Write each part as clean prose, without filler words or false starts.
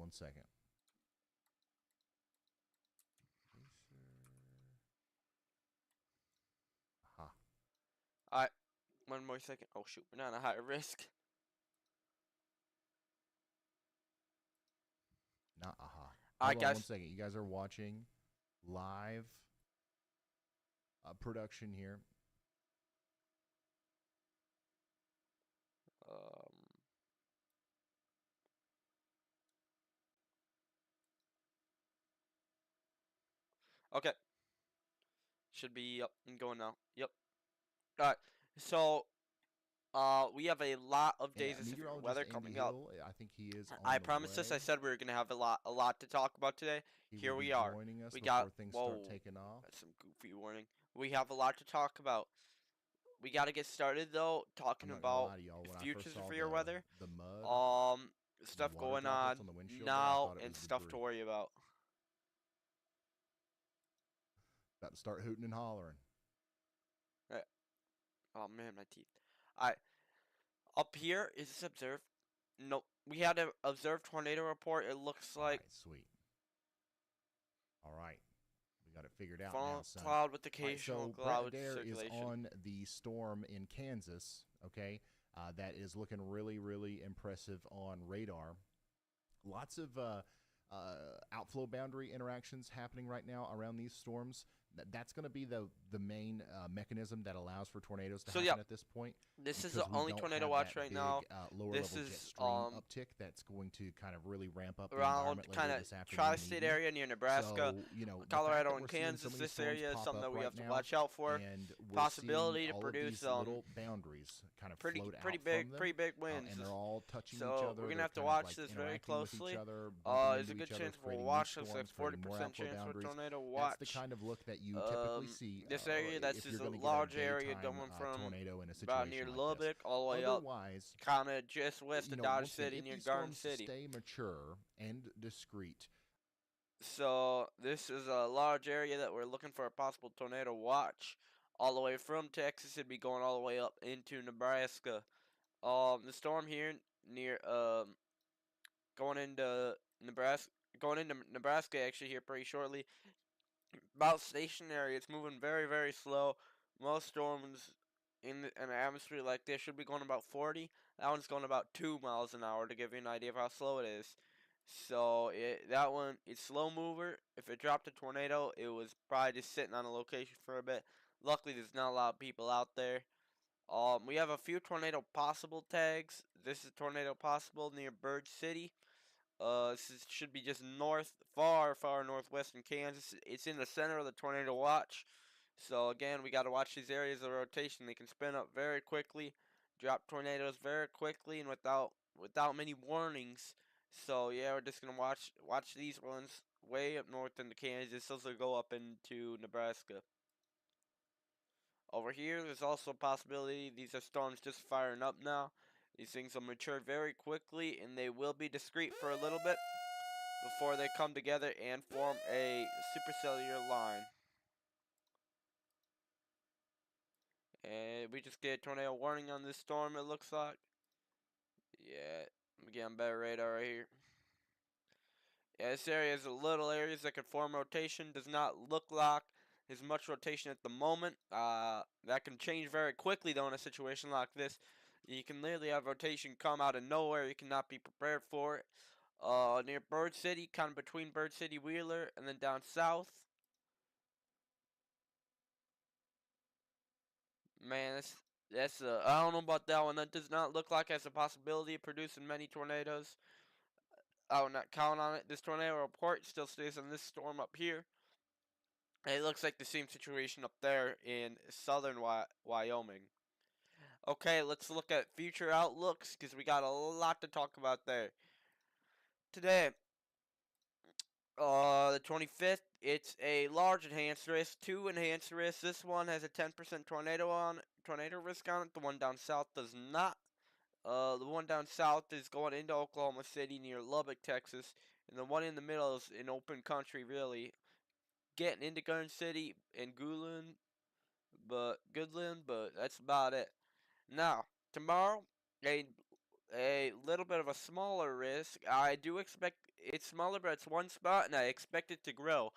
1 second. Aha. Alright, one more second. Oh shoot, we're not at a higher risk. Not aha. Alright, Hold on 1 guys. second. You guys are watching live production here. Okay. Should be up and going now. Yep. Alright. So, we have a lot of And days of severe meteorologist weather Andy coming up. Hill, I think he is on I the promised this. I way. said we were gonna have a lot to talk about today. He Here will be we are. joining us We got before things whoa. start taking off. That's some goofy warning. We have a lot to talk about. We got to get started though, I'm talking not gonna about lie to y'all. When I first futures saw for your weather. the mud, the Stuff water going droplets on on the windshield there, I now thought it and was stuff debris. to worry about. About to start hooting and hollering. Right. Oh man, my teeth. Alright. Up here is observed. No, we had an observed tornado report. It looks All like right, sweet. All right, we got it figured out funnel now, son. cloud with All right, occasional so Brett cloud Adair is circulation. on the storm in Kansas. Okay, that is looking really, really impressive on radar. Lots of outflow boundary interactions happening right now around these storms. That's going to be the main mechanism that allows for tornadoes to So happen yeah, at this point. this is Because the we only don't tornado have watch that right big, now. lower This level jet is stream uptick that's going to kind of really ramp up the around environment kind later of this afternoon and tri-state evening. area near Nebraska, So, you know, the fact Colorado, that and we're seeing some Kansas. of these This storms area is pop something up that we right have to now, watch out for. and we're seeing Possibility to all of produce these little boundaries kind of float out from them, pretty big winds. and they're all touching each So other. we're gonna They're have to kind of watch like this very interacting with each closely. other, bumping There's a into good each other, chance we'll creating new watch. Looks like storms, creating more 40% outflow chance for boundaries. tornado That's the watch. kind of look that you typically see This area, that's if just you're a going to get a large area daytime going from tornado in a about near situation like this. Lubbock all the way up, Otherwise, kind of just west you of know, Dodge once again, City if near these Garden storms City. stay mature and discreet, So this is a large area that we're looking for a possible tornado watch. All the way from Texas, it'd be going all the way up into Nebraska. The storm here near going into Nebraska, going into Nebraska actually here pretty shortly. About stationary, it's moving very slow. Most storms in an atmosphere like this should be going about 40. That one's going about 2 miles an hour to give you an idea of how slow it is. So that one, it's slow mover. If it dropped a tornado, it was probably just sitting on a location for a bit. Luckily, there's not a lot of people out there. We have a few tornado possible tags. This is tornado possible near Bird City. Should be just north, far northwest in Kansas. It's in the center of the tornado watch. So again, we got to watch these areas of rotation. They can spin up very quickly, drop tornadoes very quickly, and without many warnings. So yeah, we're just gonna watch these ones way up north into Kansas. Those will go up into Nebraska. Over here, there's also a possibility these are storms just firing up now. These things will mature very quickly, and they will be discrete for a little bit before they come together and form a supercellular line. And we just get a tornado warning on this storm, it looks like. Yeah, I'm getting better radar right here. Yeah, this area is a little areas that could form rotation. Does not look like there's much rotation at the moment. That can change very quickly, though, in a situation like this. You can literally have rotation come out of nowhere. You cannot be prepared for it. Near Bird City, kind of between Bird City, Wheeler, and then down south. Man, that's I don't know about that one. That does not look like it has a possibility of producing many tornadoes. I would not count on it. This tornado report still stays on this storm up here. It looks like the same situation up there in southern Wyoming. Okay, let's look at future outlooks because we got a lot to talk about there. Today, the 25th, it's a large enhanced risk, 2 enhanced risks. This one has a 10% tornado risk on it. The one down south does not. The one down south is going into Oklahoma City near Lubbock, Texas, and the one in the middle is in open country, really, getting into Garden City and Goodland, but that's about it. Now, tomorrow, a a little bit of a smaller risk. I do expect it's smaller, but it's one spot, and I expect it to grow.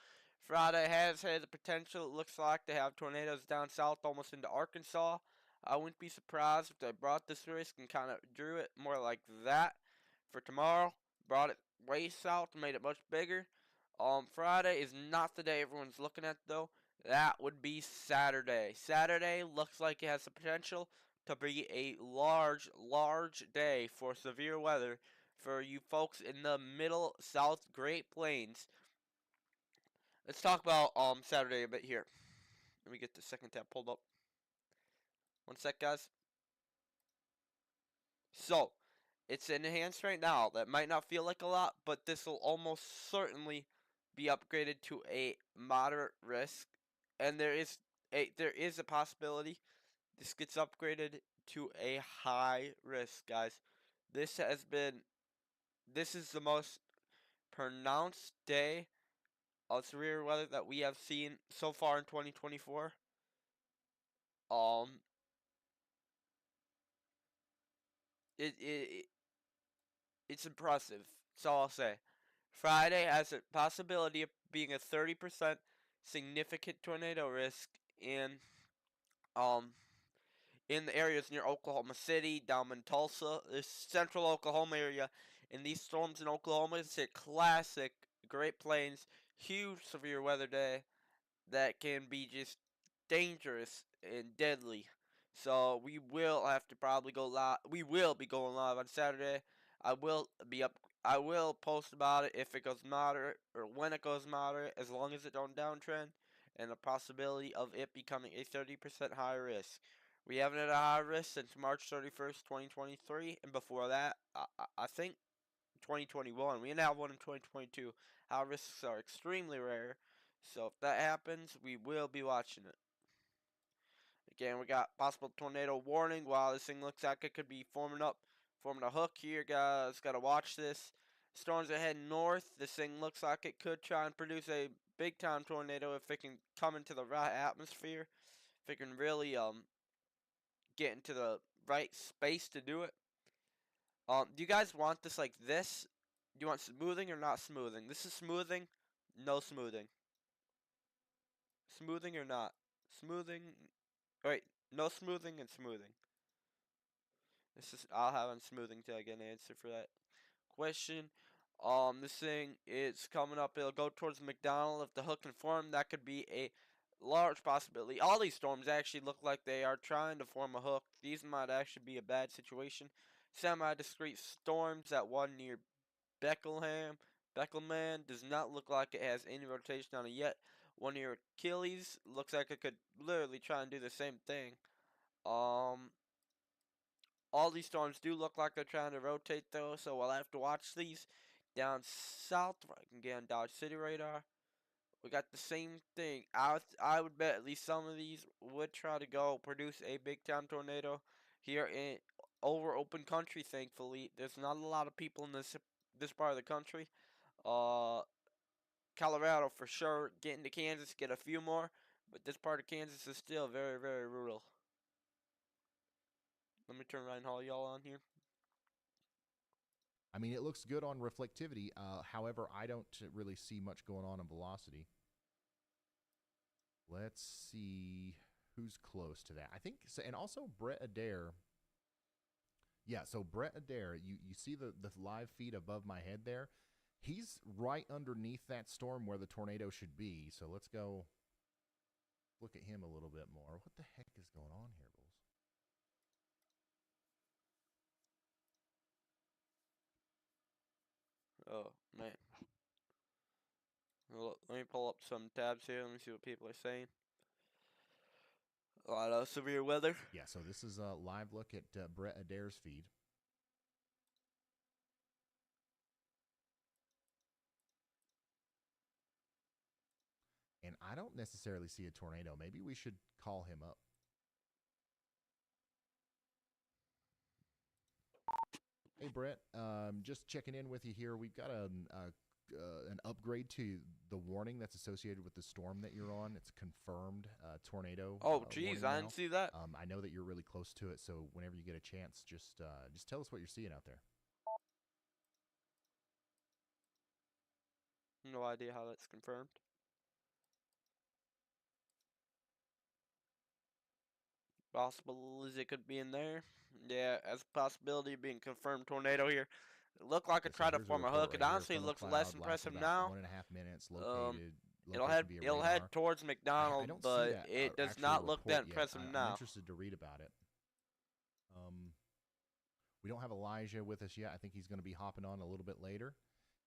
Friday has had the potential, it looks like, to have tornadoes down south almost into Arkansas. I wouldn't be surprised if they brought this risk and kind of drew it more like that for tomorrow. Brought it way south, made it much bigger. Friday is not the day everyone's looking at, though. That would be Saturday. Saturday looks like it has the potential to be a large day for severe weather for you folks in the middle South Great Plains. Let's talk about Saturday a bit here. Let me get the second tab pulled up. One sec, guys. So, it's enhanced right now. That might not feel like a lot, but this will almost certainly be upgraded to a moderate risk, and there is a possibility this gets upgraded to a high risk, guys. This has been this is the most pronounced day of severe weather that we have seen so far in 2024. Um, it it's impressive. That's all I'll say. Friday has a possibility of being a 30% significant tornado risk um in the areas near Oklahoma City, down in Tulsa, this central Oklahoma area. And these storms in Oklahoma, it's a classic Great Plains, huge severe weather day that can be just dangerous and deadly. So we will have to probably go live. We will be going live on Saturday. I will be up. I will post about it if it goes moderate or when it goes moderate, as long as it don't downtrend, and the possibility of it becoming a 30% high risk. We haven't had a high risk since March 31st, 2023, and before that, I think 2021. We didn't have one in 2022. High risks are extremely rare, so if that happens, we will be watching it. Again, we got possible tornado warning. While this thing looks like it could be forming a hook here, guys. Got to watch this. Storms are heading north. This thing looks like it could try and produce a big time tornado if it can come into the right atmosphere. If it can really get into the right space to do it. Do you guys want this like this? Do you want smoothing or not smoothing? This is smoothing, no smoothing. Smoothing or not? Smoothing. Wait, no smoothing and smoothing. I'll have on smoothing till I get an answer for that question. This thing is coming up. It'll go towards McDonald. If the hook can form, that could be a large possibility. All these storms actually look like they are trying to form a hook. These might actually be a bad situation. Semi-discrete storms. That one near Beckelham. Beckelman does not look like it has any rotation on it yet. One near Achilles looks like it could literally try and do the same thing. Um, all these storms do look like they're trying to rotate though, so we'll have to watch these. Down south, where I can get on Dodge City radar. We got the same thing. I would bet at least some of these would try to go produce a big time tornado here in over open country. Thankfully, there's not a lot of people in this part of the country. Uh, Colorado for sure. Getting to Kansas, get a few more, but this part of Kansas is still very rural. Let me turn Ryan Hall y'all on here. I mean, it looks good on reflectivity. However, I don't really see much going on in velocity. Let's see who's close to that. I think, so, and also Brett Adair. Yeah, so Brett Adair, you see the live feed above my head there? He's right underneath that storm where the tornado should be. So let's go look at him a little bit more. What the heck is going on here, Bulls? Oh man. Let me pull up some tabs here. Let me see what people are saying. A lot of severe weather. Yeah, so this is a live look at Brett Adair's feed. And I don't necessarily see a tornado. Maybe we should call him up. Hey, Brett, just checking in with you here. We've got a an upgrade to the warning that's associated with the storm that you're on. It's confirmed tornado Oh, geez, warning I didn't now. see that. I know that you're really close to it, so whenever you get a chance, just tell us what you're seeing out there. No idea how that's confirmed. Possible as it could be in there. Yeah, as a possibility of being confirmed tornado here. It looked like it Okay, so tried to here's a form a report hook. It right here. honestly Funnel looks less cloud lasted impressive about now. 1.5 minutes. Um, Location via it'll head radar. towards I McDonald, don't see but that it does actual not look that report yet. impressive I'm now. interested to read about it. Um, we don't have Elijah with us yet. I think he's going to be hopping on a little bit later.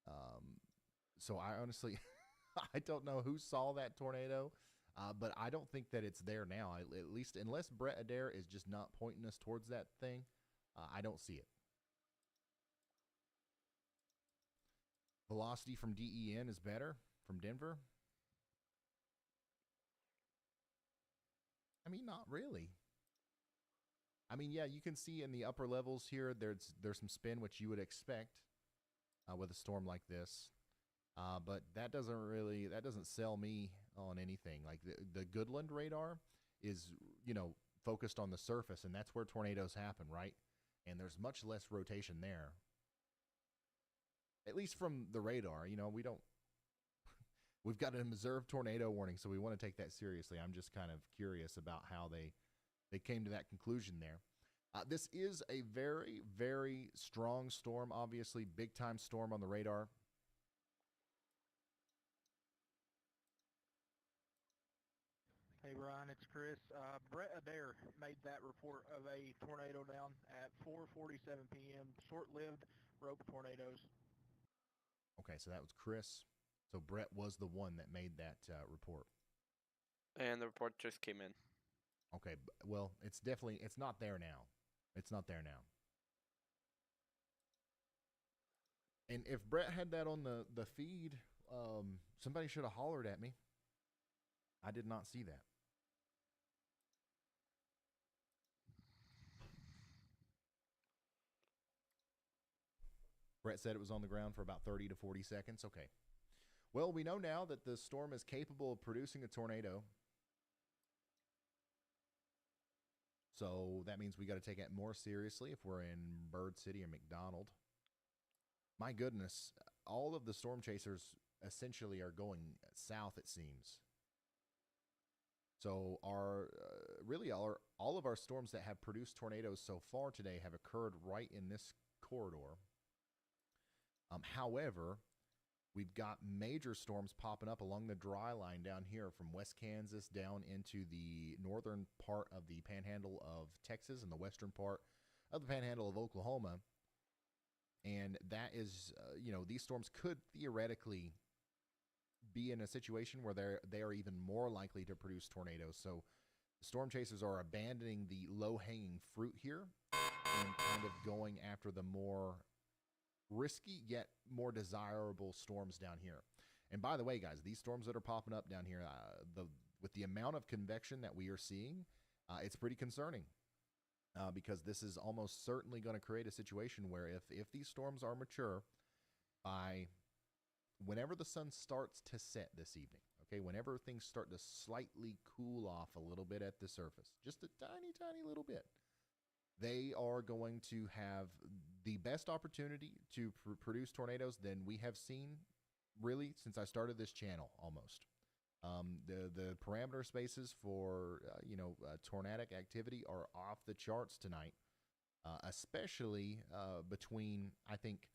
Um, so I honestly, I don't know who saw that tornado, but I don't think that it's there now. At least unless Brett Adair is just not pointing us towards that thing, I don't see it. Velocity from DEN is better from Denver. I mean, not really. I mean, yeah, you can see in the upper levels here, there's some spin, which you would expect with a storm like this. But that doesn't sell me on anything. Like the Goodland radar is, focused on the surface, and that's where tornadoes happen, right? And there's much less rotation there. At least from the radar, we've got an observed tornado warning, so we want to take that seriously. I'm just kind of curious about how they came to that conclusion there. This is a very, very strong storm, obviously, big-time storm on the radar. Hey Brian, it's Chris. Brett Adair made that report of a tornado down at 4:47 p.m. Short-lived rope tornadoes. Okay, so that was Chris. So Brett was the one that made that report. And the report just came in. Okay, well, it's not there now. It's not there now. And if Brett had that on the feed, somebody should have hollered at me. I did not see that. Brett said it was on the ground for about 30 to 40 seconds. Okay. Well, we know now that the storm is capable of producing a tornado. So that means we got to take it more seriously if we're in Bird City or McDonald. My goodness, all of the storm chasers essentially are going south, it seems. So all of our storms that have produced tornadoes so far today have occurred right in this corridor. However, we've got major storms popping up along the dry line down here from West Kansas down into the northern part of the panhandle of Texas and the western part of the panhandle of Oklahoma. And that is, these storms could theoretically be in a situation where they are even more likely to produce tornadoes. So the storm chasers are abandoning the low-hanging fruit here and kind of going after the more risky yet more desirable storms down here. And by the way, guys, these storms that are popping up down here, with the amount of convection that we are seeing, it's pretty concerning because this is almost certainly going to create a situation where if these storms are mature by whenever the sun starts to set this evening, okay, whenever things start to slightly cool off a little bit at the surface, just a tiny, tiny little bit, they are going to have the best opportunity to produce tornadoes than we have seen really since I started this channel almost. The parameter spaces for tornadic activity are off the charts tonight, especially between I think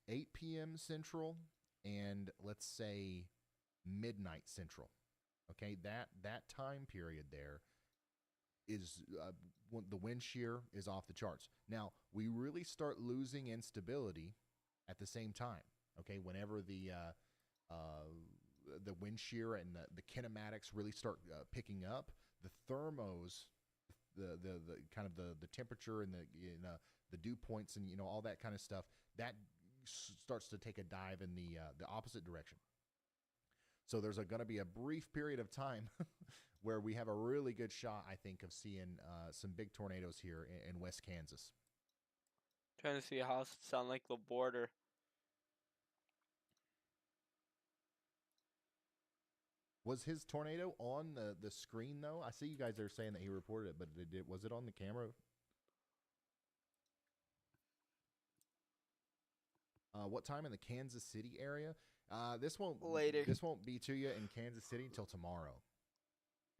8 p.m. Central and let's say midnight Central. Okay, that time period there is the wind shear is off the charts. Now we really start losing instability at the same time. Okay, whenever the wind shear and the kinematics really start picking up, the thermos, the kind of the temperature and the dew points and all that kind of stuff that starts to take a dive in the opposite direction. So there's going to be a brief period of time where we have a really good shot, I think, of seeing some big tornadoes here in West Kansas. Trying to see a house sound like the border. Was his tornado on the screen though? I see you guys are saying that he reported it, but was it on the camera? What time in the Kansas City area? This Later. won't be to you in Kansas City until tomorrow.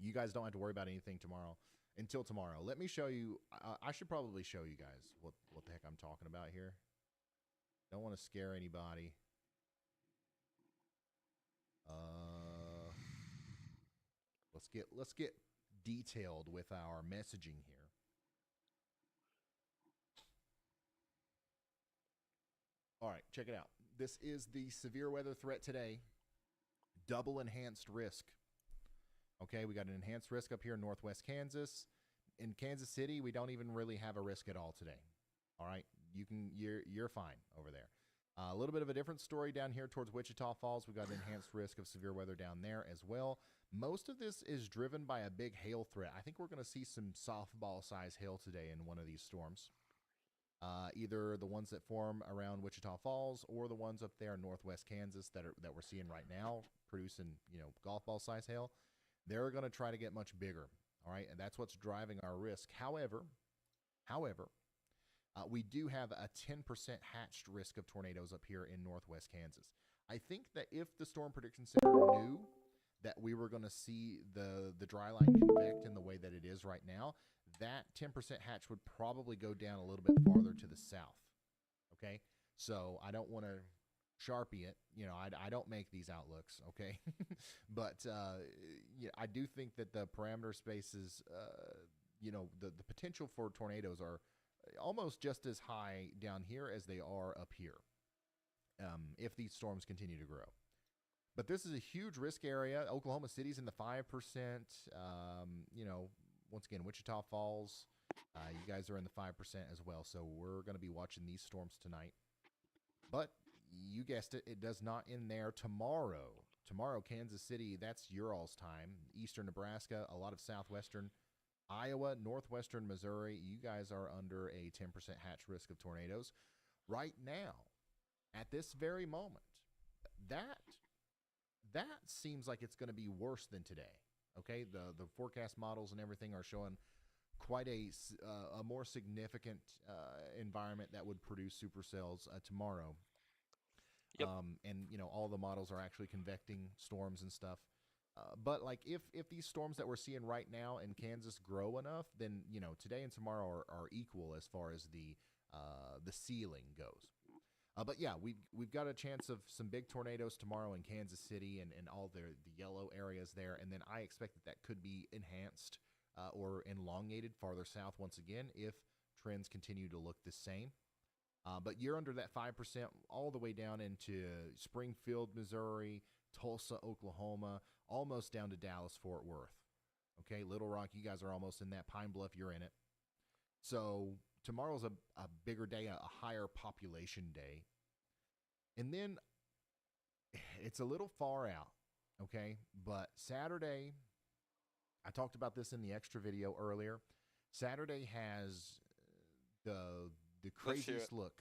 You guys don't have to worry about anything tomorrow until tomorrow. Let me show you. I should probably show you guys what the heck I'm talking about here. Don't want to scare anybody. Let's get detailed with our messaging here. All right, check it out. This is the severe weather threat today. Double enhanced risk. Okay, we got an enhanced risk up here in northwest Kansas. In Kansas City, we don't even really have a risk at all today. All right, you're fine over there. A little bit of a different story down here towards Wichita Falls. We got an enhanced risk of severe weather down there as well. Most of this is driven by a big hail threat. I think we're going to see some softball-size hail today in one of these storms. Either the ones that form around Wichita Falls or the ones up there in northwest Kansas that we're seeing right now, producing golf ball size hail. They're going to try to get much bigger. All right, and that's what's driving our risk. However, we do have a 10% hatched risk of tornadoes up here in northwest Kansas. I think that if the Storm Prediction Center knew that we were going to see the dry line convect in the way that it is right now, that 10% hatch would probably go down a little bit farther to the south. Okay, so I don't want to Sharpie it. I don't make these outlooks, okay? But I do think that the parameter spaces, the potential for tornadoes are almost just as high down here as they are up here if these storms continue to grow. But this is a huge risk area. Oklahoma City's in the 5%. Once again, Wichita Falls, you guys are in the 5% as well. So we're going to be watching these storms tonight. But you guessed it, it does not end there. Tomorrow, Kansas City, that's your all's time. Eastern Nebraska, a lot of southwestern Iowa, northwestern Missouri, you guys are under a 10% hatch risk of tornadoes. Right now, at this very moment, that seems like it's going to be worse than today. Okay, the forecast models and everything are showing quite a more significant environment that would produce supercells tomorrow. Yep. And all the models are actually convecting storms and stuff. But like if these storms that we're seeing right now in Kansas grow enough, then today and tomorrow are equal as far as the ceiling goes. But yeah, we've got a chance of some big tornadoes tomorrow in Kansas City and all the yellow areas there, and then I expect that could be enhanced or elongated farther south once again if trends continue to look the same. But you're under that 5% all the way down into Springfield, Missouri, Tulsa, Oklahoma, almost down to Dallas, Fort Worth. Okay, Little Rock, you guys are almost in that. Pine Bluff, you're in it. So tomorrow's a bigger day, a higher population day. And then it's a little far out, okay? But Saturday, I talked about this in the extra video earlier. Saturday has the craziest look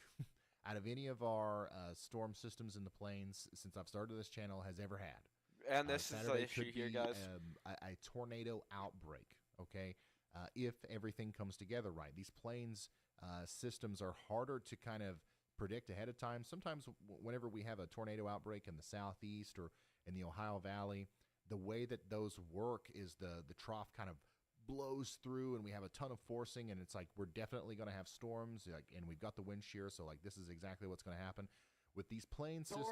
out of any of our storm systems in the plains since I've started this channel has ever had. And this is the issue here, guys. A tornado outbreak, okay? If everything comes together right. These plains systems are harder to kind of predict ahead of time. Sometimes whenever we have a tornado outbreak in the southeast or in the Ohio Valley, the way that those work is the trough kind of blows through and we have a ton of forcing and it's like we're definitely going to have storms and we've got the wind shear, so like this is exactly what's going to happen. With these plain systems,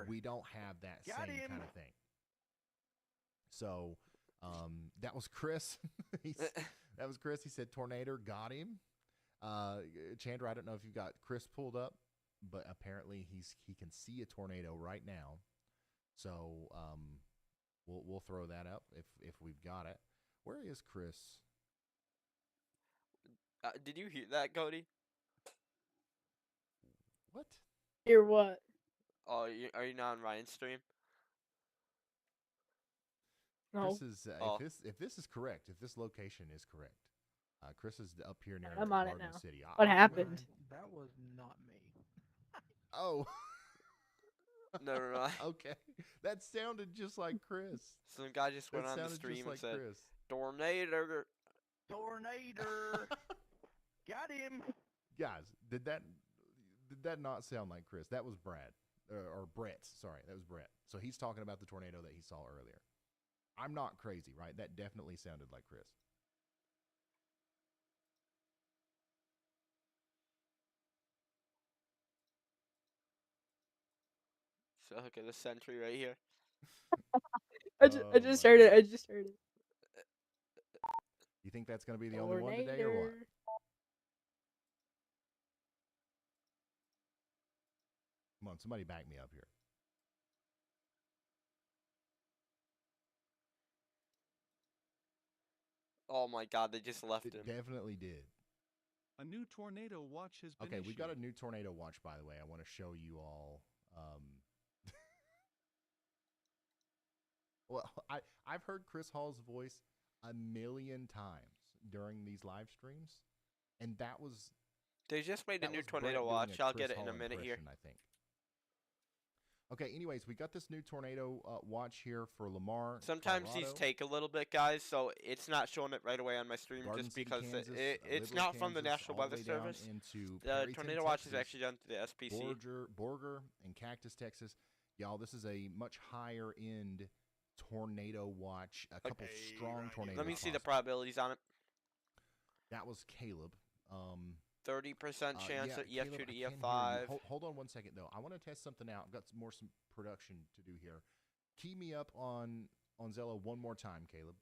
we don't have that same kind of thing. So that was Chris. That was Chris. He said tornado got him. Chandra, I don't know if you've got Chris pulled up, but apparently he can see a tornado right now. So we'll throw that up if we've got it. Where is Chris? Did you hear that, Cody? What? Hear what? Oh, are you not on Ryan's stream? No. Chris is if this is correct, if this location is correct, Chris is up here near I'm on it Garden now. City. What happened? That was not me. Oh. Never mind. Okay, that sounded just like Chris. Some guy just That went on the sounded stream just and like said, Chris. "Tornado." Tornado. Got him. Guys, did that not sound like Chris? That was Brad or Brett. Sorry, that was Brett. So he's talking about the tornado that he saw earlier. I'm not crazy, right? That definitely sounded like Chris. So look at the sentry right here. I just heard it. I just heard it. You think that's going to be the only one today or what? Come on, somebody back me up here. Oh my God, they just left It him. definitely did. A new tornado watch has been Okay, we've got a issued. new tornado watch, by the way. I want to show you all. Well, I've heard Chris Hall's voice a million times during these live streams, and that was They just made a that new was Brett tornado doing watch. a I'll Chris get it in a Hall minute here. impression, I think. Okay, anyways, we got this new tornado watch here for Lamar. Sometimes these Colorado. take a little bit, guys, so it's not showing it right away on my stream Garden just City, because Kansas, it's Liberal, not from the Kansas, National all the Weather way down Service. into The Perryton, tornado watch is Texas, actually done through the SPC. Borger, and Cactus, Texas. Y'all, this is a much higher end tornado watch. A couple strong tornadoes. Let me see the probabilities on it. That was Caleb. 30% chance yeah, at EF2 Caleb, to I can't hear you. EF5. Hold on one second though. I want to test something out. I've got some production to do here. Key me up on Zello one more time, Caleb.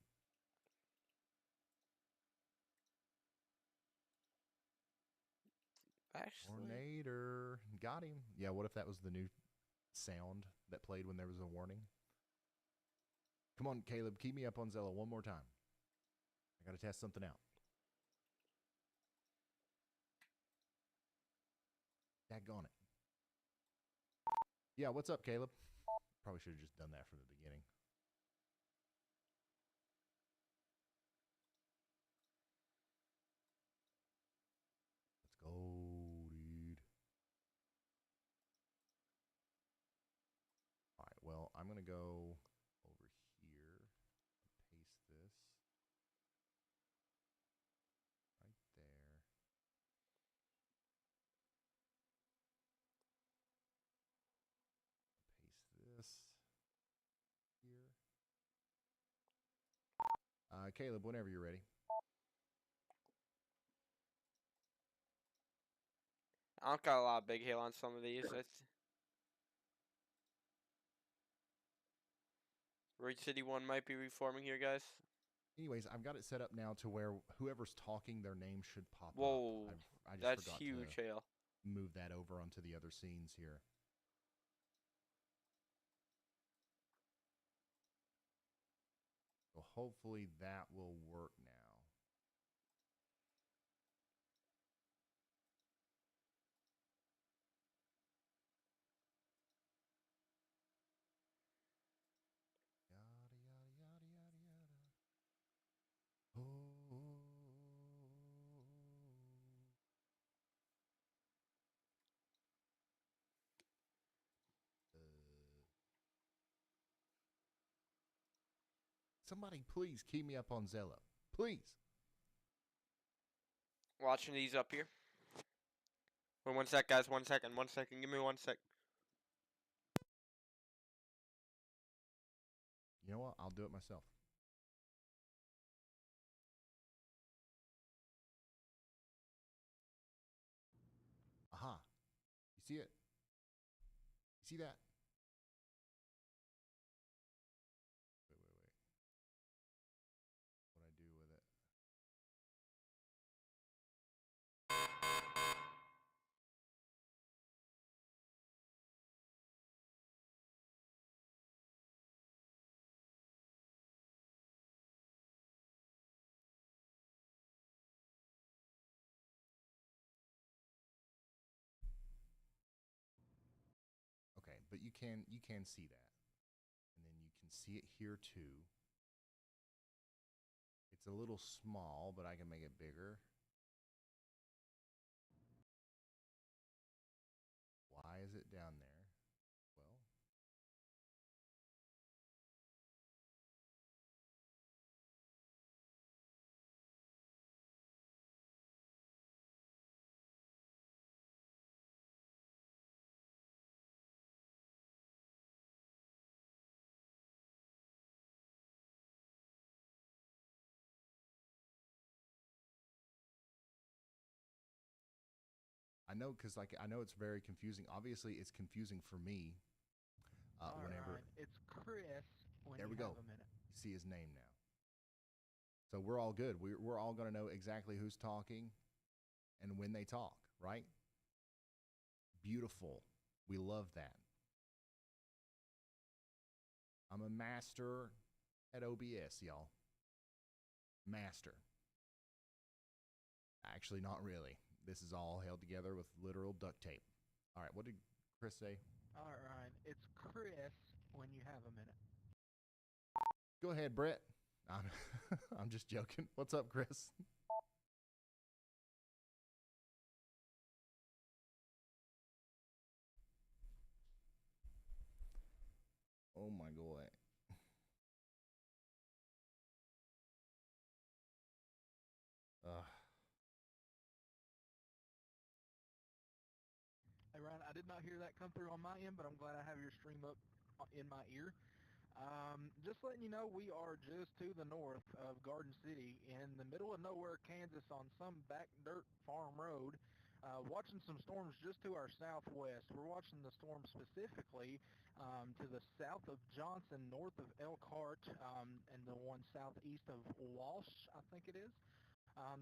Actually, Tornado. Got him. Yeah, what if that was the new sound that played when there was a warning? Come on, Caleb, key me up on Zello one more time. I got to test something out. Daggone it. Yeah, what's up, Caleb? Probably should have just done that from the beginning. Let's go, dude. All right, well, I'm going to go over here and paste this right there. Paste this here. Caleb, whenever you're ready. I don't got a lot of big hail on some of these. Raid City 1 might be reforming here, guys. Anyways, I've got it set up now to where whoever's talking, their name should pop Whoa, up. I just that's forgot huge to hail. move that over onto the other scenes here. So hopefully that will work now. Yada, yada, yada, yada. Somebody please key me up on Zello. Please. Watching these up here. Wait, 1 sec, guys. 1 second. 1 second. Give me 1 sec. You know what? I'll do it myself. Aha. You see it? You see that? Wait. What I do with it? Okay, but you can see that. And then you can see it here too. It's a little small, but I can make it bigger. Why is it down there? Well, know, because like I know it's very confusing. Obviously, it's confusing for me. All Whenever right, it's Chris. When there you we go, have a minute. you see his name now. So we're all good. We're all going to know exactly who's talking and when they talk, right? Beautiful. We love that. I'm a master at OBS, y'all. Master. Actually, not really. This is all held together with literal duct tape. All right, what did Chris say? All right, it's Chris. When you have a minute. Go ahead, Brett. I'm just joking. What's up, Chris? Oh my God. Hey Ryan, I did not hear that come through on my end, but I'm glad I have your stream up in my ear. Just letting you know, we are just to the north of Garden City in the middle of nowhere, Kansas, on some back dirt farm road, watching some storms just to our southwest. We're watching the storm specifically to the south of Johnson, north of Elkhart, and the one southeast of Walsh, I think it is.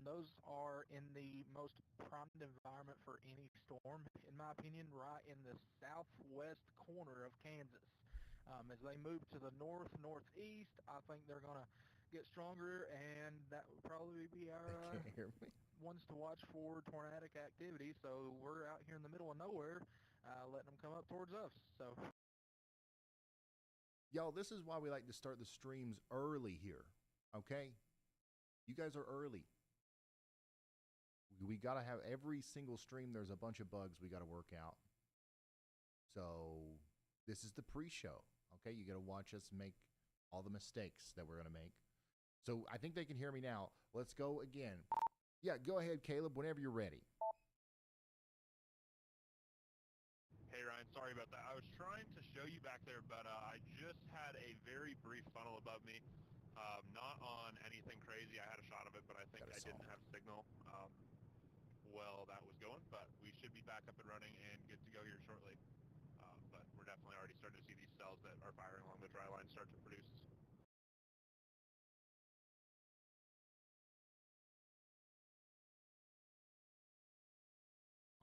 Those are in the most primed environment for any storm, in my opinion, right in the southwest corner of Kansas. As they move to the north, northeast, I think they're going to get stronger, and that would probably be our Can't hear me. ones to watch for tornadic activity. So we're out here in the middle of nowhere, letting them come up towards us. So, Y'all, this is why we like to start the streams early here, okay? You guys are early. We got to have every single stream, there's a bunch of bugs we got to work out. So this is the pre-show, okay? You got to watch us make all the mistakes that we're going to make. So I think they can hear me now. Let's go again. Yeah, go ahead, Caleb, whenever you're ready. Hey Ryan, sorry about that. I was trying to show you back there, but I just had a very brief funnel above me. Not on anything crazy. I had a shot of it, but I think I didn't have signal while that was going. But we should be back up and running and good to go here shortly. But we're definitely already starting to see these cells that are firing along the dry line start to produce.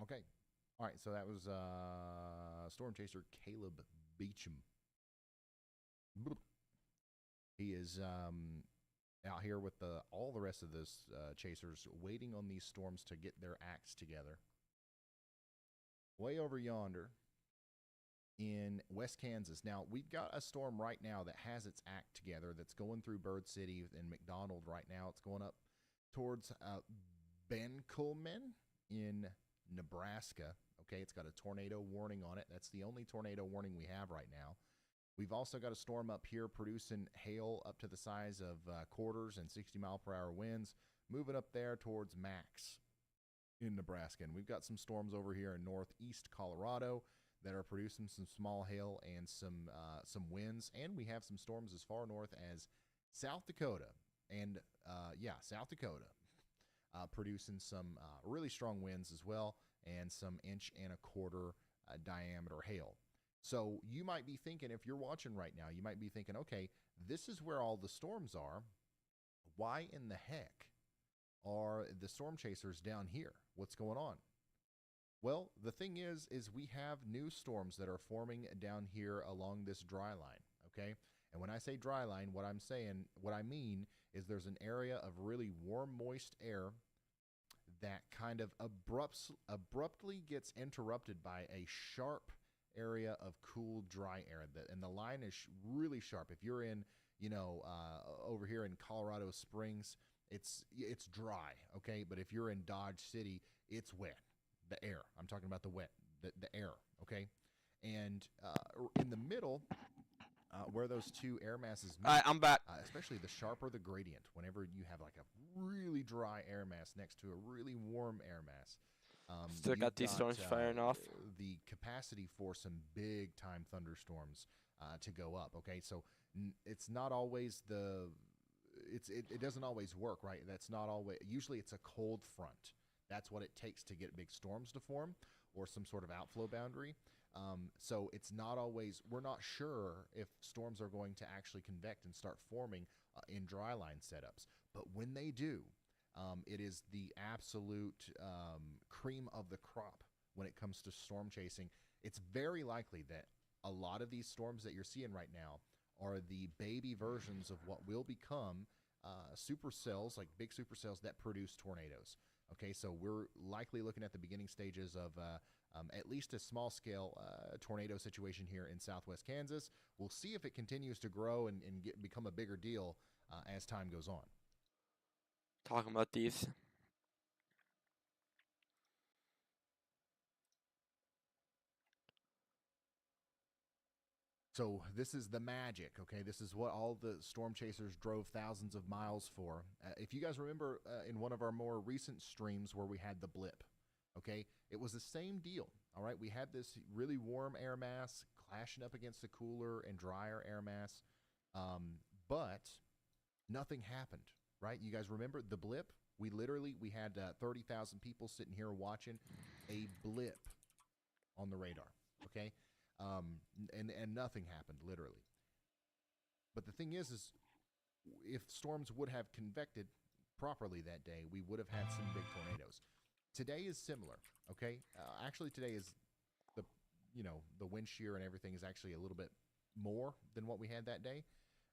Okay. All right, so that was Storm Chaser Caleb Beecham. He is out here with all the rest of those chasers, waiting on these storms to get their acts together. Way over yonder in West Kansas. Now, we've got a storm right now that has its act together that's going through Bird City and McDonald right now. It's going up towards Benkelman in Nebraska. Okay, it's got a tornado warning on it. That's the only tornado warning we have right now. We've also got a storm up here producing hail up to the size of quarters and 60-mile-per-hour winds, moving up there towards Max in Nebraska. And we've got some storms over here in northeast Colorado that are producing some small hail and some winds. And we have some storms as far north as South Dakota. And, South Dakota. Producing some really strong winds as well, and some 1.25 inch diameter hail. So you might be thinking, if you're watching right now, you might be thinking, okay, this is where all the storms are. Why in the heck are the storm chasers down here? What's going on? Well, the thing is we have new storms that are forming down here along this dry line, okay? And when I say dry line, what I mean is there's an area of really warm, moist air that kind of abruptly gets interrupted by a sharp area of cool, dry air. And the line is really sharp. If you're in, over here in Colorado Springs, it's dry, okay? But if you're in Dodge City, it's wet. The air. I'm talking about the air, okay? And in the middle, where those two air masses meet, All right, I'm back. especially the sharper the gradient, whenever you have like a really dry air mass next to a really warm air mass, Still got these storms firing off. the capacity for some big time thunderstorms to go up. Okay, so it's not always it doesn't always work, right? That's not always. Usually, it's a cold front That's what it takes to get big storms to form or some sort of outflow boundary. So it's not always, we're not sure if storms are going to actually convect and start forming in dry line setups. But when they do, it is the absolute cream of the crop when it comes to storm chasing. It's very likely that a lot of these storms that you're seeing right now are the baby versions of what will become supercells, like big supercells that produce tornadoes. Okay, so we're likely looking at the beginning stages of at least a small-scale tornado situation here in southwest Kansas. We'll see if it continues to grow and become a bigger deal as time goes on. Talking about these. So this is the magic, okay? This is what all the storm chasers drove thousands of miles for. If you guys remember in one of our more recent streams where we had the blip, okay, it was the same deal, all right? We had this really warm air mass clashing up against the cooler and drier air mass, but nothing happened, right? You guys remember the blip? We had 30,000 people sitting here watching a blip on the radar, okay? And nothing happened, literally. But the thing is if storms would have convected properly that day, we would have had some big tornadoes. Today is similar, okay? Actually, today is the wind shear and everything is actually a little bit more than what we had that day.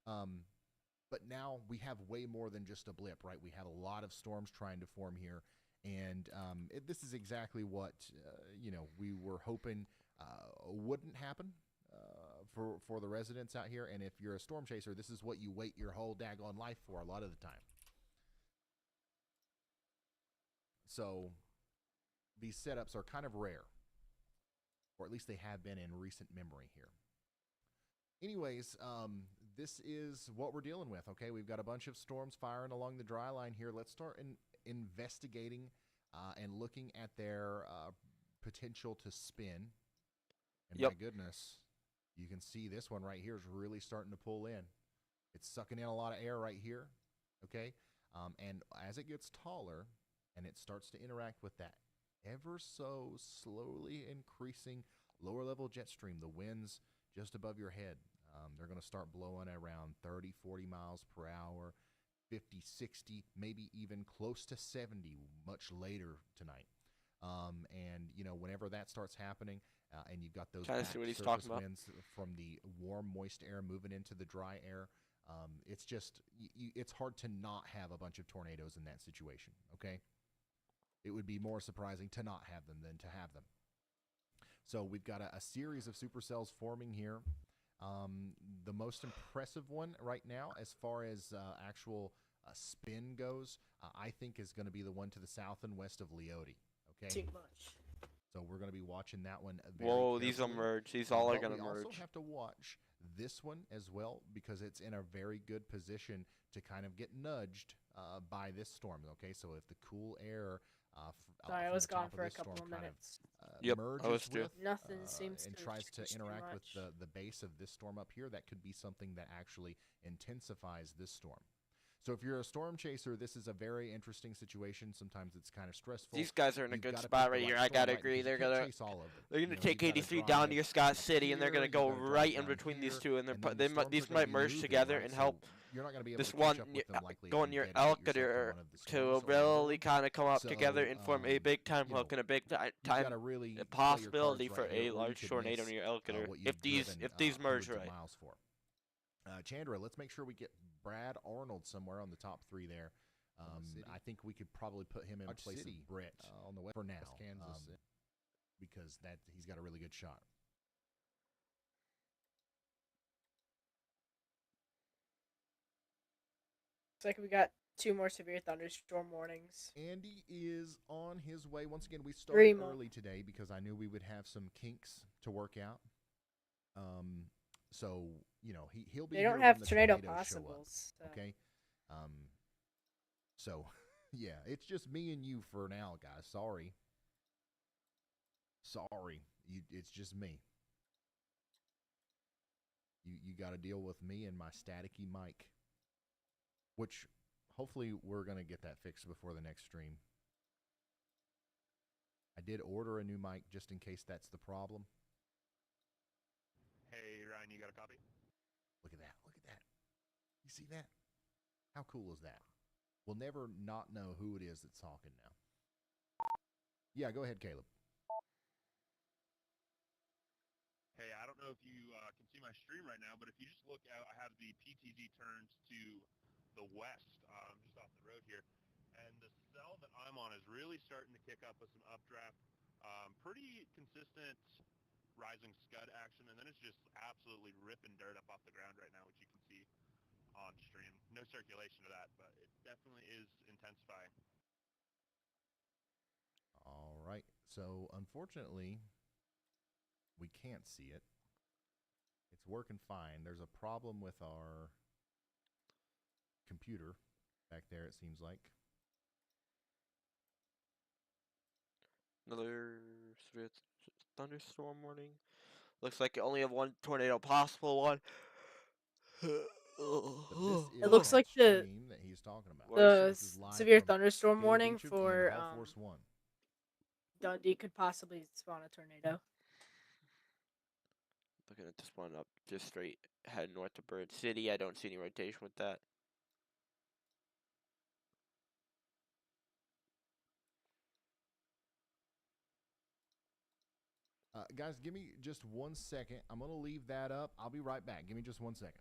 But now we have way more than just a blip, right? We have a lot of storms trying to form here. And this is exactly what, we were hoping wouldn't happen for the residents out here. And if you're a storm chaser, this is what you wait your whole daggone life for a lot of the time. So these setups are kind of rare, or at least they have been in recent memory here. Anyways, this is what we're dealing with, okay? We've got a bunch of storms firing along the dry line here. Let's start investigating and looking at their potential to spin. And my goodness, you can see this one right here is really starting to pull in. It's sucking in a lot of air right here, okay? And as it gets taller and it starts to interact with that ever so slowly increasing lower level jet stream, the winds just above your head, they're going to start blowing around 30, 40 miles per hour, 50, 60, maybe even close to 70 much later tonight. And, whenever that starts happening, and you've got those back surface winds from the warm, moist air moving into the dry air, it's just, it's hard to not have a bunch of tornadoes in that situation, okay? It would be more surprising to not have them than to have them. So we've got a series of supercells forming here. The most impressive one right now, as far as actual spin goes, I think is going to be the one to the south and west of Leote. Okay. Too much. So we're going to be watching that one very Whoa, carefully. these will merge. These all are going to merge. We also have to watch this one as well because it's in a very good position to kind of get nudged by this storm. Okay, so if the cool air Sorry, I was gone for a couple of minutes. Merges with Nothing seems and to tries to change too interact with much. the base of this storm up here, that could be something that actually intensifies this storm. So if you're a storm chaser, this is a very interesting situation. Sometimes it's kind of stressful. These guys are in a You've good gotta spot pick right the here. right I storm, gotta right? agree. Because They're you can't gonna chase all of them. they're gonna You take gotta 83 drive down to your Scott up City, and they're gonna here, go you gotta right drive in down between these here, two, and and they're then the storms these are gonna might be merge moving, together right? and So help you're not going to be able this to one catch up with them likely go if in you your dedicate yourself to Elkader one of the to storms or one of really them. kind of come up So, together and form a big time hook and a big you've time got to really play your possibility cards for right here, a or you large could tornado miss near Elkader what if you've these driven merge hundreds of right. miles for. Chandra, let's make sure we get Brad Arnold somewhere on the top three there. I think we could probably put him in place of Britt on the west for now, Kansas, because he's got a really good shot. Looks like we got 2 more severe thunderstorm warnings. Andy is on his way. Once again, we 3 started more. early today because I knew we would have some kinks to work out. So he'll be. They here don't when have the tornado tornadoes show up, possibles. So. okay. So yeah, it's just me and you for now, guys. Sorry. It's just me. You got to deal with me and my staticky mic, which hopefully we're gonna get that fixed before the next stream. I did order a new mic just in case that's the problem. Hey, Ryan, you got a copy? Look at that. Look at that. You see that? How cool is that? We'll never not know who it is that's talking now. Yeah, go ahead, Caleb. Hey, I don't know if you can see my stream right now, but if you just look out, I have the PTZ turns to the west, just off the road here. And the cell that I'm on is really starting to kick up with some updraft. Pretty consistent rising scud action, and then it's just absolutely ripping dirt up off the ground right now, which you can see on stream. No circulation to that, but it definitely is intensifying. All right. So, unfortunately, we can't see it. It's working fine. There's a problem with our computer back there, it seems like. Another severe thunderstorm warning. Looks like you only have one tornado possible. One. But this is It looks that like the stream that he's talking about. The This is live severe from thunderstorm Caleb warning Beecham for and Hall Force 1. Dundee could possibly spawn a tornado. Looking at this one up just straight head north to Bird City. I don't see any rotation with that. Guys, give me just 1 second. I'm going to leave that up. I'll be right back. Give me just 1 second.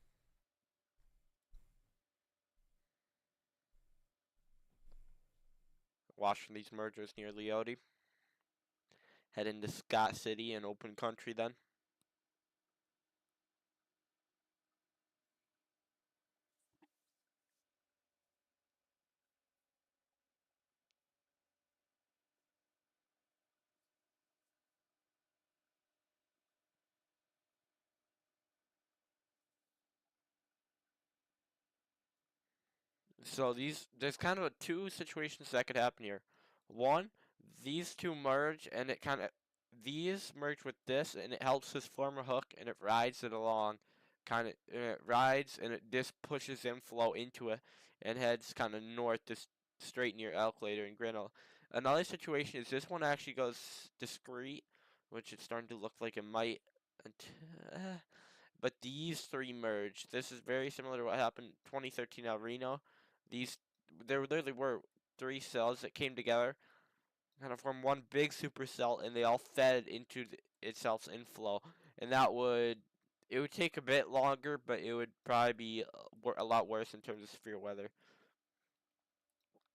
Watching these mergers near Leote. Head into Scott City and open country then. So there's kind of two situations that could happen here. One, these two merge and these merge with this and it helps this form a hook and it rides it along, it rides and this pushes inflow into it and heads kind of north straight near Elklater and Grinnell. Another situation is this one actually goes discrete, which it's starting to look like it might. But these three merge. This is very similar to what happened 2013 El Reno. There literally were three cells that came together, kind of formed one big supercell, and they all fed into itself's inflow. And it would take a bit longer, but it would probably be a lot worse in terms of severe weather.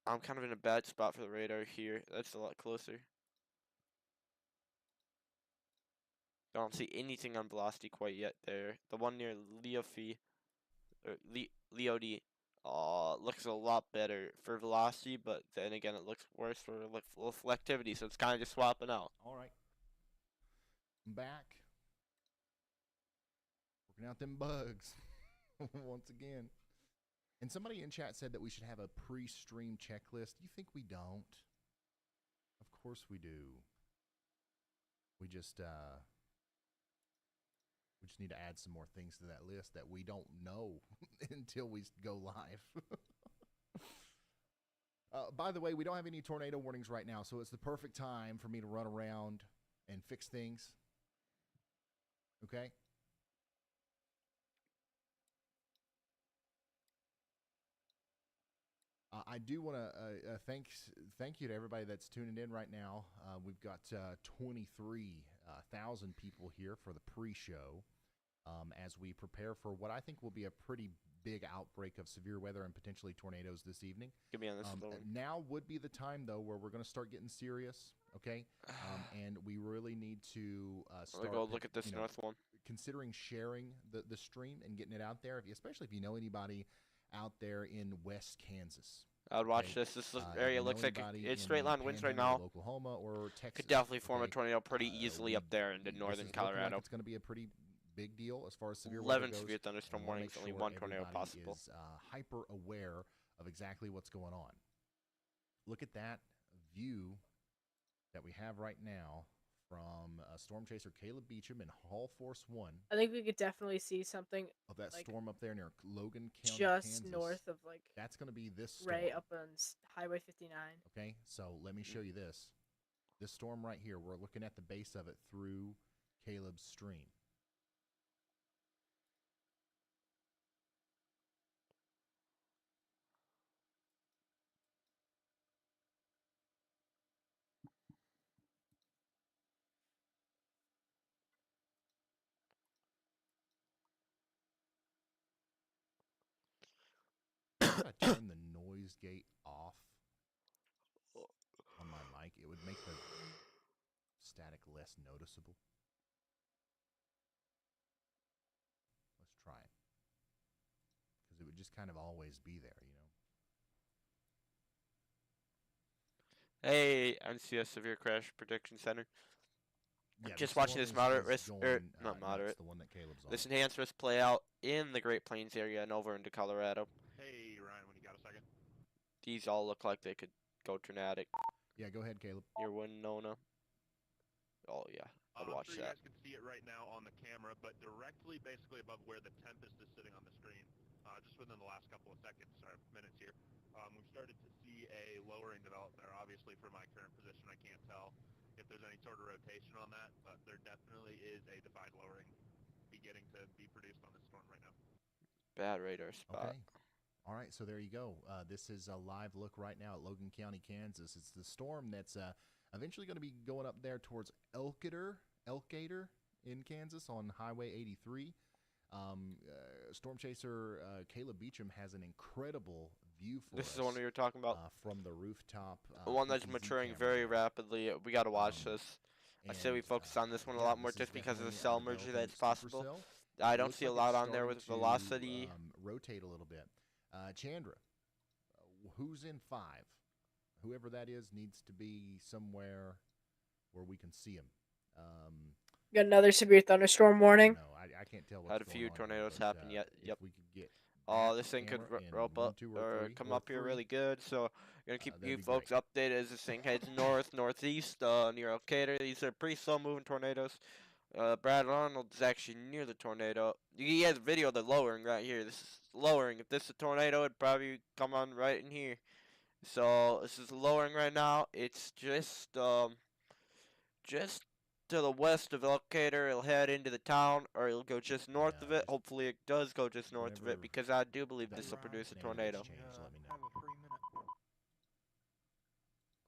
I'm kind of in a bad spot for the radar here. That's a lot closer. Don't see anything on velocity quite yet there. The one near Leofi, or Leode, looks a lot better for velocity, but then again, it looks worse for reflectivity, so it's kind of just swapping out. All right. I'm back. Working out them bugs once again. And somebody in chat said that we should have a pre-stream checklist. You think we don't? Of course we do. We just need to add some more things to that list that we don't know until we go live. By the way, we don't have any tornado warnings right now, so it's the perfect time for me to run around and fix things. Okay? I do want to thank you to everybody that's tuning in right now. We've got 23,000 people here for the pre-show as we prepare for what I think will be a pretty big outbreak of severe weather and potentially tornadoes this evening. Get me on this. Now would be the time, though, where we're going to start getting serious, okay? And we really need to start. Go look at this north one. Considering sharing the stream and getting it out there, especially if you know anybody out there in West Kansas. I would watch this. This area looks like it's straight line winds right now. Oklahoma or Texas. Could definitely form a tornado pretty easily up there in northern Colorado. Like it's going to be a pretty big deal as far as severe 11 weather goes. severe thunderstorm warnings, only one tornado possible. Is hyper aware of exactly what's going on. Look at that view that we have right now from Storm Chaser Caleb Beecham and Hall Force 1. I think we could definitely see something of that storm up there near Logan County, just Kansas. North of That's going to be this storm. Right up on Highway 59. Okay, so let me show you this. This storm right here, we're looking at the base of it through Caleb's stream. If I turn the noise gate off on my mic, it would make the static less noticeable. Let's try it. Because it would just kind of always be there, you know? Hey, NCS Severe Crash Prediction Center. Yeah, Just watching this moderate risk, not nuts, moderate. the one that Caleb's on. This enhanced risk play out in the Great Plains area and over into Colorado. Hey, Ryan, when you got a second. These all look like they could go tornadic. Yeah, go ahead, Caleb. Near Winona. Oh, yeah. I'd watch I'm sure that. you guys can see it right now on the camera, but directly basically above where the Tempest is sitting on the screen, just within the last couple of seconds or minutes here, we've started to see a lowering develop there. Obviously, for my current position, I can't tell if there's any sort of rotation on that, but there definitely is a defined lowering beginning to be produced on this storm right now. Bad radar spot. Okay. All right, so there you go. This is a live look right now at Logan County, Kansas. It's the storm that's eventually going to be going up there towards Elkader in Kansas on Highway 83. Storm chaser Caleb Beecham has an incredible view for us. This is the one we were talking about. From the rooftop. The one that's PTZ maturing camera very there. rapidly. We got to watch this. I say we And, focus on this one a yeah, lot more this just is because of the definitely cell a merger developing that's possible. supercell. I don't Looks see a like lot it's on there starting with to, velocity. rotate a little bit. Chandra, who's in 5? Whoever that is needs to be somewhere where we can see him. Got another severe thunderstorm warning. No, I can't tell what's Had a going few on tornadoes here, but, happen yet. if Yep. we could get Oh, that this thing could camera in rope 1, up 2, or 3, come or up here 3, really good. So gonna keep that'd you be folks great. updated as this thing heads north, northeast, near Elkader. These are pretty slow moving tornadoes. Brad Arnold is actually near the tornado. He has a video of the lowering right here. This is lowering. If this is a tornado, it'd probably come on right in here. So this is lowering right now. It's just to the west of Elkader. It'll head into the town, or it'll go just north Yeah, of it. just Hopefully, it does go just north of whenever it because I do believe that this will Ryan, produce a name tornado. gets changed, let me know. Have a free minute.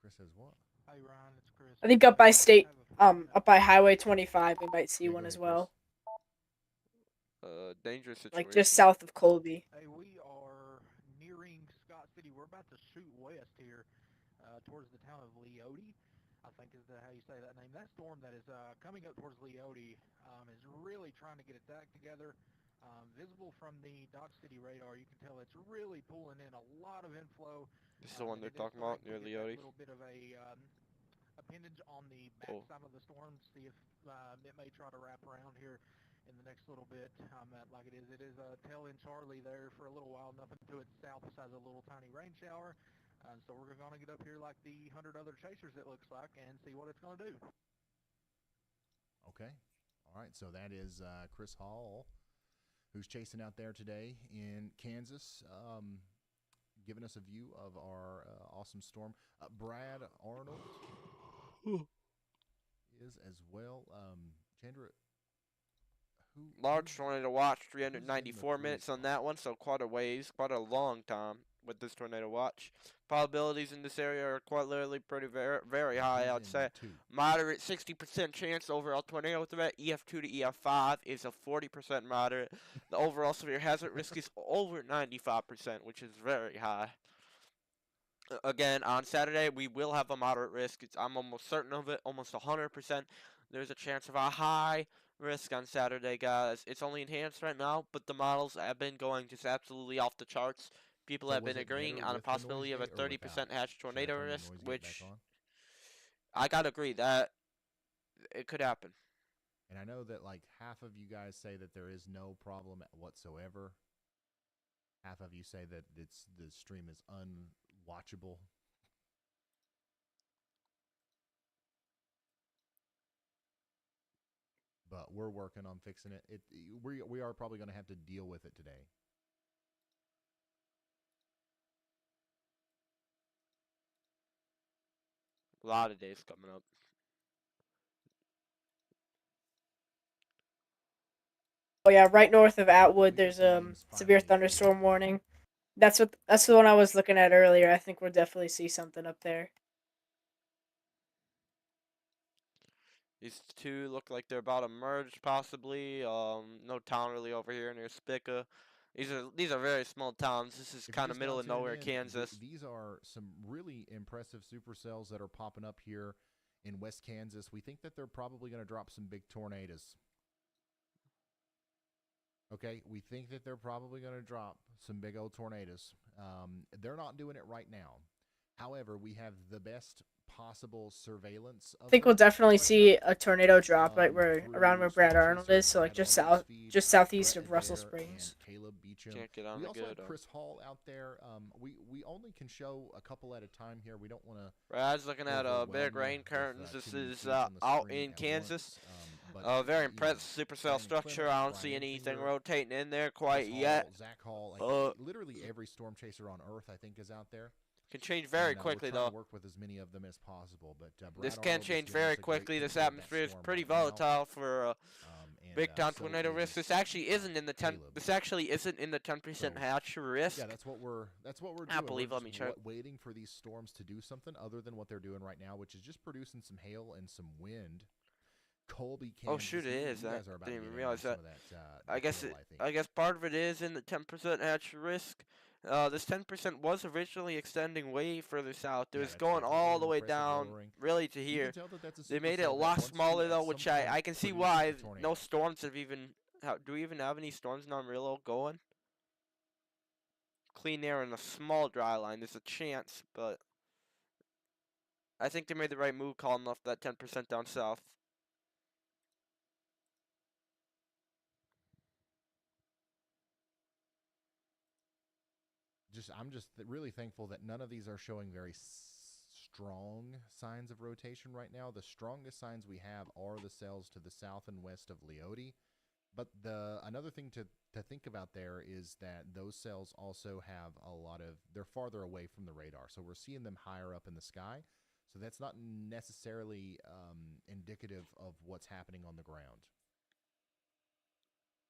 Chris says what? Hey Ryan, it's Chris. I think up by state, Have a free minute. up by Highway 25, we might see Yeah, one go as ahead, well. Dangerous situation. Like just south of Colby. Hey, we are nearing Scott City. We're about to shoot west here towards the town of Leote. I think is how you say that name. That storm that is coming up towards Leote is really trying to get its act together. Visible from the Dock City radar, you can tell it's really pulling in a lot of inflow. This is the one they're talking about near Leote. A little bit of a appendage on the backside of the storm. See if it may try to wrap around here in the next little bit. Like it is a tail end Charlie there for a little while. Nothing to its south besides a little tiny rain shower. So we're going to get up here like the 100 other chasers, it looks like, and see what it's going to do. Okay. All right. So that is Chris Hall, who's chasing out there today in Kansas, giving us a view of our awesome storm. Brad Arnold is as well. Chandra, Large tornado watch, 394 minutes on that one, so quite a ways, quite a long time with this tornado watch. Probabilities in this area are quite literally pretty very high, I'd say. Moderate 60% chance overall tornado threat. EF2 to EF5 is a 40% moderate. The overall severe hazard risk is over 95%, which is very high. Again, on Saturday, we will have a moderate risk. I'm almost certain of it, almost 100%. There's a chance of a high risk on Saturday, guys. It's only enhanced right now, but the models have been going just absolutely off the charts. People have been agreeing on a possibility of a 30% hatch tornado risk, which I gotta agree that it could happen. And I know that like half of you guys say that there is no problem whatsoever. Half of you say that the stream is unwatchable. But we're working on fixing it. We are probably going to have to deal with it today. A lot of days coming up. Oh yeah, right north of Atwood, We got there's the names severe finally. thunderstorm warning. That's the one I was looking at earlier. I think we'll definitely see something up there. These two look like they're about to merge, possibly. No town really over here near Spica. These are very small towns. This is If you're kind of just now middle of tuning nowhere, in, Kansas. these are some really impressive supercells that are popping up here in West Kansas. We think that they're probably going to drop some big tornadoes. Okay, we think that they're probably going to drop some big old tornadoes. They're not doing it right now. However, we have the best possible surveillance I of think them we'll definitely right see now. a tornado drop right where around Through where Brad Storm Arnold Chaser is, so like Brad Arnold's feed, just southeast Brett of Russell Adair, and Springs. Caleb Beecham. Can't get on We the also have good. Chris Hall out there. We only can show a couple at a time here. We don't want to Brad's looking at big overwhelm rain you curtains. with This too many is feeds on the out screen in at Kansas. once. Very You know, impressive supercell Brandon structure. Clement, I don't see Brian anything Finger, rotating in there Chris quite yet. Hall, Zach Hall, literally every storm chaser on Earth, I think, is out there. Can change very quickly we're trying though. to work with as many of them as possible. But This Brad can Arnold is change giving very us a great quickly. This picture of that atmosphere is storm pretty right now. volatile for big time So tornado risk. This actually isn't in the 10. Caleb. This actually isn't in the 10% So, hatch risk. Yeah, that's what we're doing. I believe. We're Let me just check. waiting for these storms to do something other than what they're doing right now, which is just producing some hail and some wind. Colby, Kansas. Oh shoot, it is. You I guys are about didn't to even get realize some that. of that. I guess hail, it. I think. I guess part of it is in the 10% hatch risk. This 10% was originally extending way further south. It Yeah, was that's going all really the way impressive down, lowering. really to You can here. tell that that's a They made it a supercell that lot wants to, smaller at though, some which point, I can see produce why. a tornado. No storms have even. Do we even have any storms in Amarillo going? Clean air and a small dry line. There's a chance, but I think they made the right move calling off that 10% down south. I'm just really thankful that none of these are showing very strong signs of rotation right now. The strongest signs we have are the cells to the south and west of Leote. But another thing to think about there is that those cells also have they're farther away from the radar. So we're seeing them higher up in the sky. So that's not necessarily indicative of what's happening on the ground.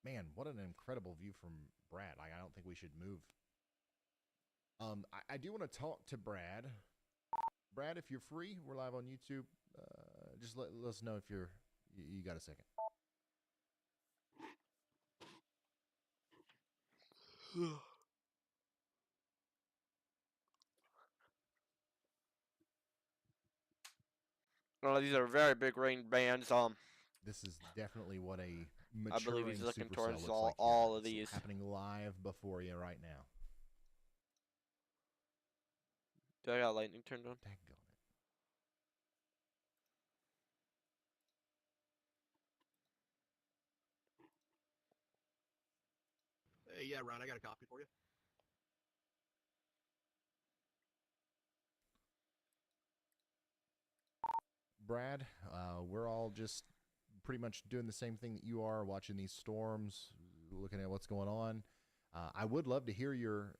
Man, what an incredible view from Brad. I don't think we should move. I do want to talk to Brad. Brad, if you're free, we're live on YouTube. Just let us know if you got a second. Well, these are very big rain bands. This is definitely what a I believe he's maturing looking supercell towards looks all, like here. all of It's these. happening live before you right now. Do I got lightning turned on? Daggone it. Hey, yeah, Ron, I got a copy for you. Brad, we're all just pretty much doing the same thing that you are, watching these storms, looking at what's going on. I would love to hear your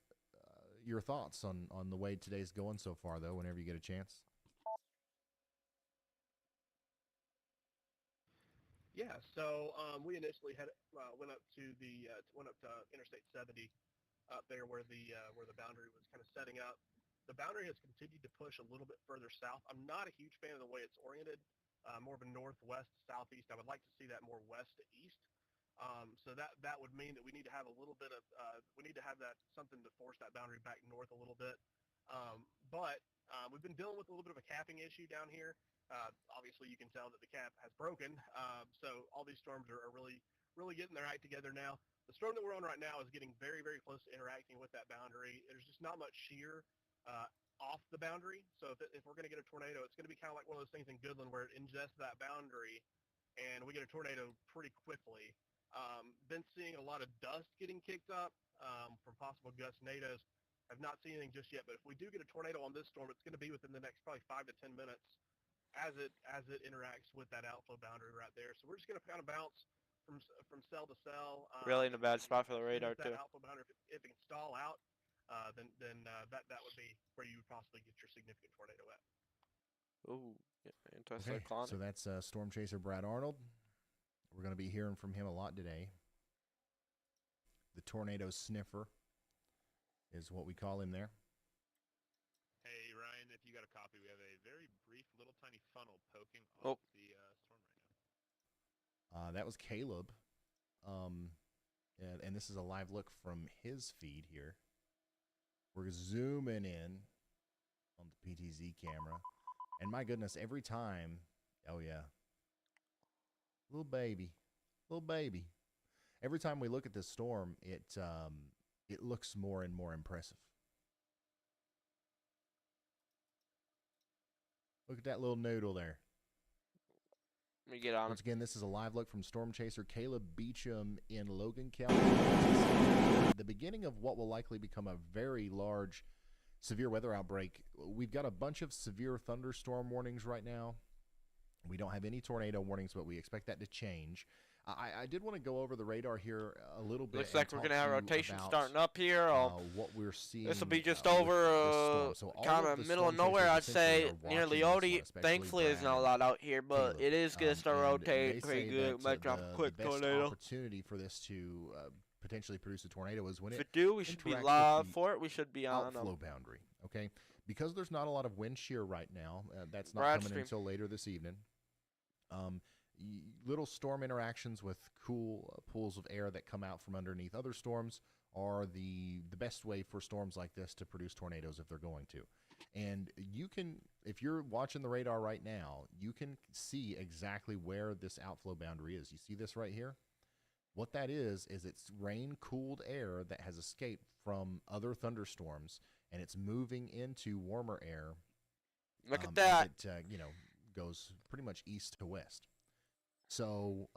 thoughts on the way today's going so far, though, whenever you get a chance. Yeah, so we initially went up to Interstate 70 up there where the boundary was kind of setting up. The boundary has continued to push a little bit further south. I'm not a huge fan of the way it's oriented, more of a northwest southeast. I would like to see that more west to east. So that would mean that we need to have a little bit of we need to have that something to force that boundary back north a little bit. But we've been dealing with a little bit of a capping issue down here. Obviously, you can tell that the cap has broken. So all these storms are really getting their act together now. The storm that we're on right now is getting very, very close to interacting with that boundary. There's just not much shear off the boundary. So if we're going to get a tornado, it's going to be kind of like one of those things in Goodland where it ingests that boundary and we get a tornado pretty quickly. Been seeing a lot of dust getting kicked up from possible gust nados. I've not seen anything just yet, but if we do get a tornado on this storm, it's going to be within the next probably 5 to 10 minutes as it interacts with that outflow boundary right there. So we're just going to kind of bounce from cell to cell. Really in a bad spot for the radar that too. outflow boundary, if it can stall out, then that would be where you would possibly get your significant tornado at. Ooh, yeah, Okay, anticyclonic. so that's Storm Chaser Brad Arnold. We're going to be hearing from him a lot today. The tornado sniffer is what we call him there. Hey, Ryan, if you got a copy, we have a very brief little tiny funnel poking Oh. off the storm right now. That was Caleb. And this is a live look from his feed here. We're zooming in on the PTZ camera. And my goodness, every time, oh yeah, little baby. Every time we look at this storm, it looks more and more impressive. Look at that little noodle there. Let me get on him. Once again, this is a live look from Storm Chaser Caleb Beecham in Logan County, Kansas. The beginning of what will likely become a very large severe weather outbreak. We've got a bunch of severe thunderstorm warnings right now. We don't have any tornado warnings, but we expect that to change. I did want to go over the radar here a little bit. Looks like we're going to have rotation starting up here. What we're seeing. This will be just over kind of middle of nowhere, I'd say, near Leote. Thankfully, there's not a lot out here, but it is going to start rotating pretty good. Might drop a quick tornado. Opportunity for this to potentially produce a tornado is when if it do, we should be live for it. We should be on outflow boundary. Okay, because there's not a lot of wind shear right now. That's not coming until later this evening. Little storm interactions with cool pools of air that come out from underneath other storms are the best way for storms like this to produce tornadoes if they're going to. And you can, if you're watching the radar right now, you can see exactly where this outflow boundary is. You see this right here? What that is it's rain-cooled air that has escaped from other thunderstorms, and it's moving into warmer air. Look at that. It, goes pretty much east to west. So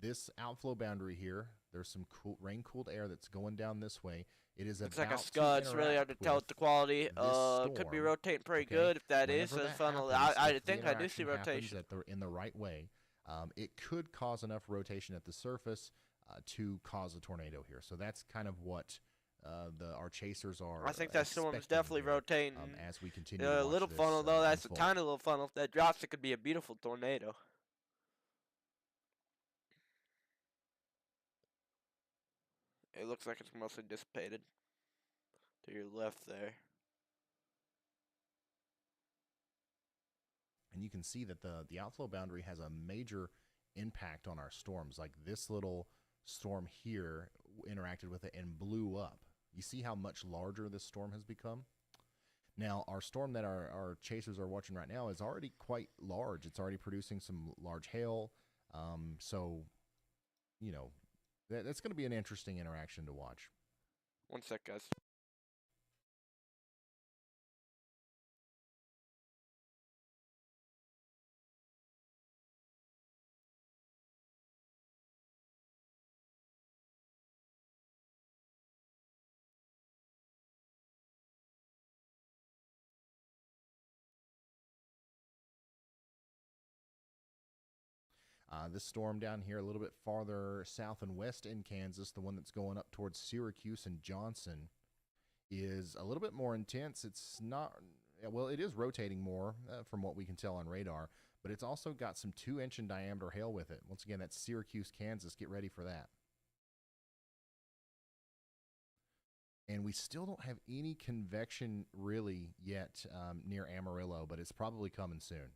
this outflow boundary here, there's some rain-cooled air that's going down this way. It is looks like a scud. It's really hard to tell with the quality. Could be rotating pretty good if that is a funnel. I think I do see rotation. In the right way, it could cause enough rotation at the surface to cause a tornado here. So that's kind of what our chasers are. I think that storm is definitely rotating. As we continue. A little funnel though. That's a tiny little funnel. If that drops, it could be a beautiful tornado. It looks like it's mostly dissipated to your left there. And you can see that the outflow boundary has a major impact on our storms. Like this little storm here interacted with it and blew up. You see how much larger this storm has become? Now, our storm that our chasers are watching right now is already quite large. It's already producing some large hail. So, that's going to be an interesting interaction to watch. One sec, guys. This storm down here a little bit farther south and west in Kansas, the one that's going up towards Syracuse and Johnson, is a little bit more intense. It's not, well, it is rotating more from what we can tell on radar, but it's also got some 2-inch in diameter hail with it. Once again, that's Syracuse, Kansas. Get ready for that. And we still don't have any convection really yet near Amarillo, but it's probably coming soon.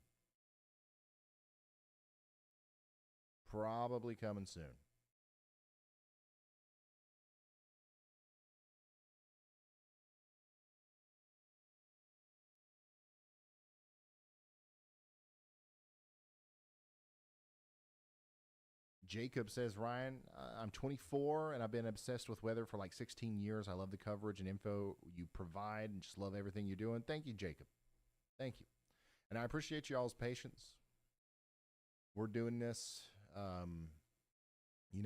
Probably coming soon. Jacob says, Ryan, I'm 24 and I've been obsessed with weather for like 16 years. I love the coverage and info you provide and just love everything you're doing. Thank you, Jacob. Thank you. And I appreciate y'all's patience. We're doing this.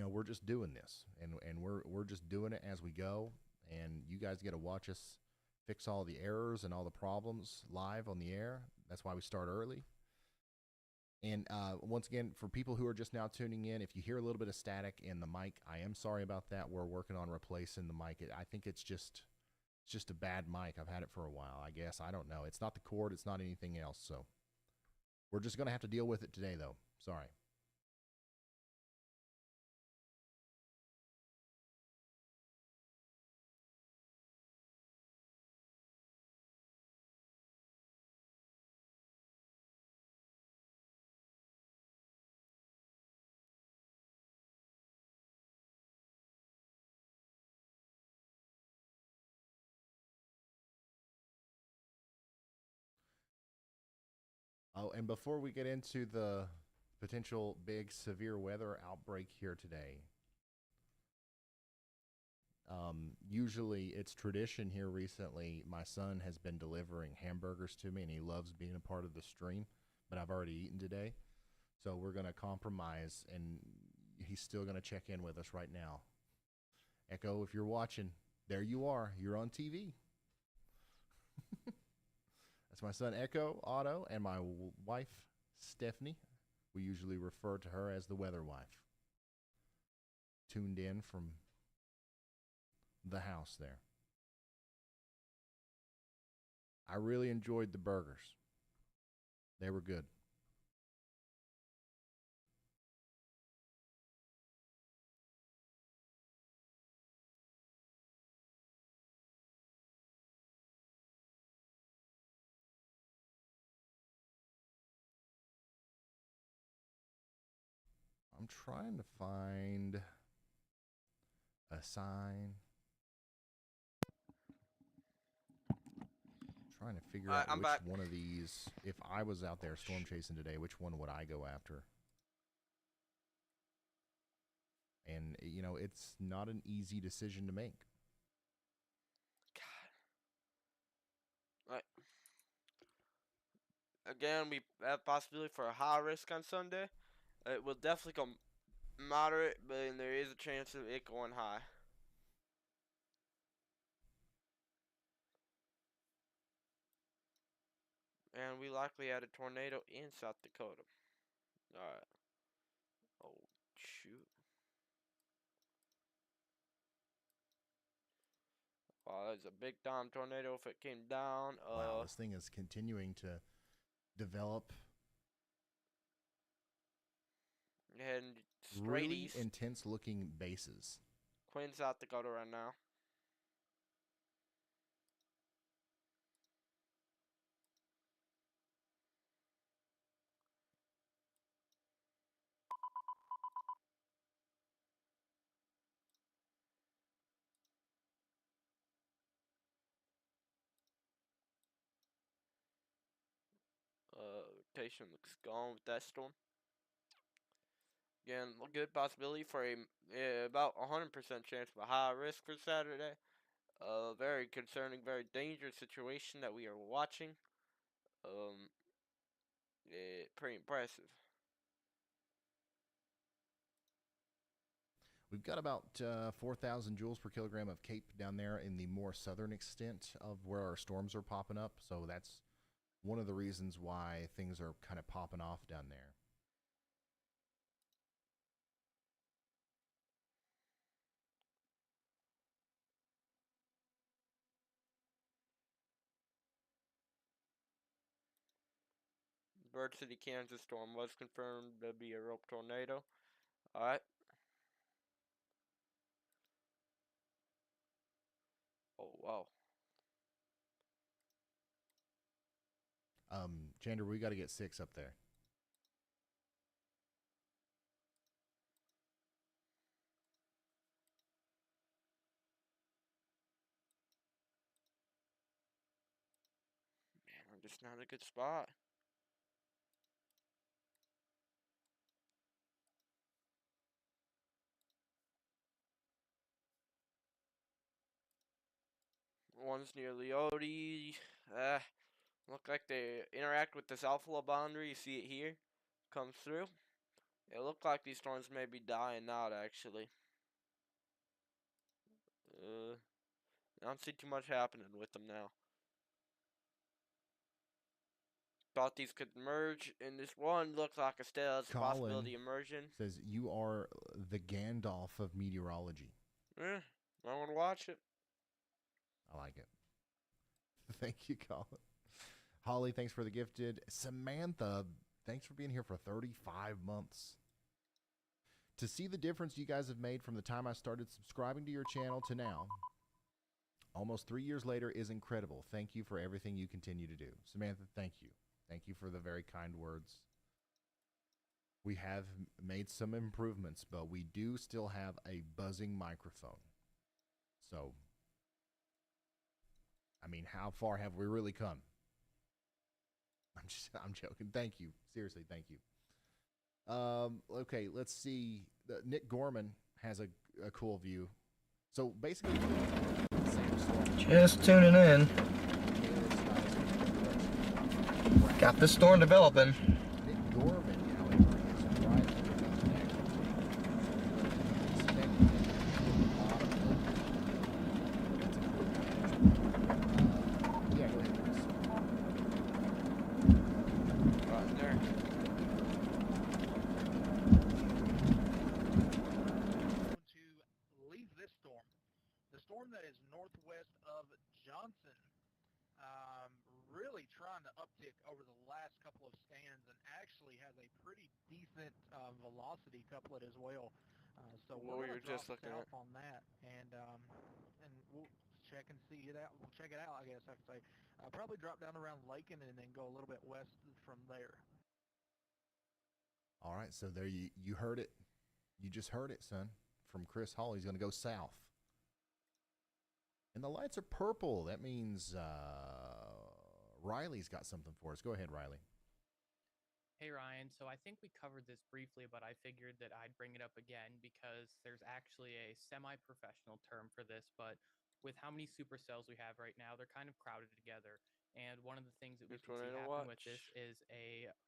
We're just doing this, and we're just doing it as we go, and you guys get to watch us fix all the errors and all the problems live on the air. That's why we start early. And once again, for people who are just now tuning in, if you hear a little bit of static in the mic, I am sorry about that. We're working on replacing the mic. I think it's just a bad mic. I've had it for a while, I guess. I don't know. It's not the cord. It's not anything else. So we're just going to have to deal with it today, though. Sorry. Oh, and before we get into the potential big severe weather outbreak here today, usually it's tradition here recently. My son has been delivering hamburgers to me, and he loves being a part of the stream, but I've already eaten today. So we're going to compromise, and he's still going to check in with us right now. Echo, if you're watching, there you are. You're on TV. That's my son, Echo, Otto, and my wife, Stephanie. We usually refer to her as the weather wife. Tuned in from the house there. I really enjoyed the burgers. They were good. I'm trying to find a sign. Trying to figure out I'm which back. one of these, if I was out there storm chasing today, which one would I go after? And, you know, it's not an easy decision to make. God. Right. Again, we have possibility for a high risk on Sunday. It will definitely go moderate, but there is a chance of it going high. And we likely had a tornado in South Dakota. Alright. Oh, shoot. Wow, that's a big time tornado if it came down. Wow, this thing is continuing to develop. And straight Really east. intense looking bases. Quinn, South Dakota right now. Rotation looks gone with that storm. Again, a good possibility for about 100% chance of a high risk for Saturday. Very concerning, very dangerous situation that we are watching. Pretty impressive. We've got about 4,000 joules per kilogram of CAPE down there in the more southern extent of where our storms are popping up. So that's one of the reasons why things are kind of popping off down there. Bird City, Kansas storm was confirmed to be a rope tornado. Alright. Oh, wow. Chander, we got to get 6 up there. Man, I'm just not in a good spot. One's near Leote. Look like they interact with this alpha boundary. You see it here. Comes through. It looked like these storms may be dying out, actually. I don't see too much happening with them now. Thought these could merge, and this one looks like it still has a possibility of merging. Says you are the Gandalf of meteorology. I want to watch it. I like it. Thank you, Colin. Holly, thanks for the gifted. Samantha, thanks for being here for 35 months. To see the difference you guys have made from the time I started subscribing to your channel to now, almost 3 years later, is incredible. Thank you for everything you continue to do. Samantha, thank you. Thank you for the very kind words. We have made some improvements, but we do still have a buzzing microphone. So, I mean, how far have we really come? I'm joking. Thank you. Seriously, thank you. Okay, let's see. Nick Gorman has a cool view. So basically, just tuning in. Got the storm developing. Nick Gorman, however, is right yeah, go ahead, Chris. Right there. To leave this storm, the storm that is northwest of Johnson, really trying to uptick over the last couple of stands and actually has a pretty decent velocity couplet as well. So What we're we going were to drop just looking south at. on that, and we'll check and see it out. We'll check it out, I guess I could say. Probably drop down around Lakin and then go a little bit west from there. All right, so there you heard it. You just heard it, son, from Chris Hall. He's going to go south. And the lights are purple. That means Riley's got something for us. Go ahead, Riley. Hey Ryan, so I think we covered this briefly, but I figured that I'd bring it up again because there's actually a semi-professional term for this, but with how many supercells we have right now, they're kind of crowded together. And one of the things that we Which can see tornado happen with watch? this is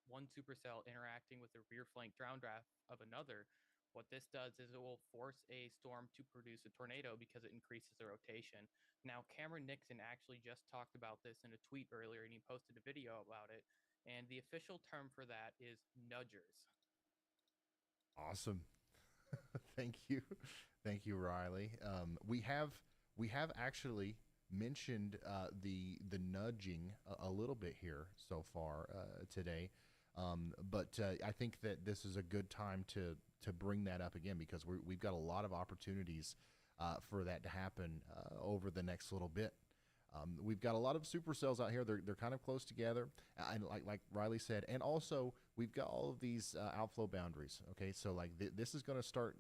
one supercell interacting with the rear flank downdraft of another. What this does is it will force a storm to produce a tornado because it increases the rotation. Now, Cameron Nixon actually just talked about this in a tweet earlier, and he posted a video about it. And the official term for that is nudgers. Awesome. Thank you, Riley. We have actually mentioned the nudging a little bit here so far today, but I think that this is a good time to bring that up again because we've got a lot of opportunities for that to happen over the next little bit. We've got a lot of supercells out here. They're kind of close together, and like Riley said, and also we've got all of these outflow boundaries. Okay, so like this is going to start,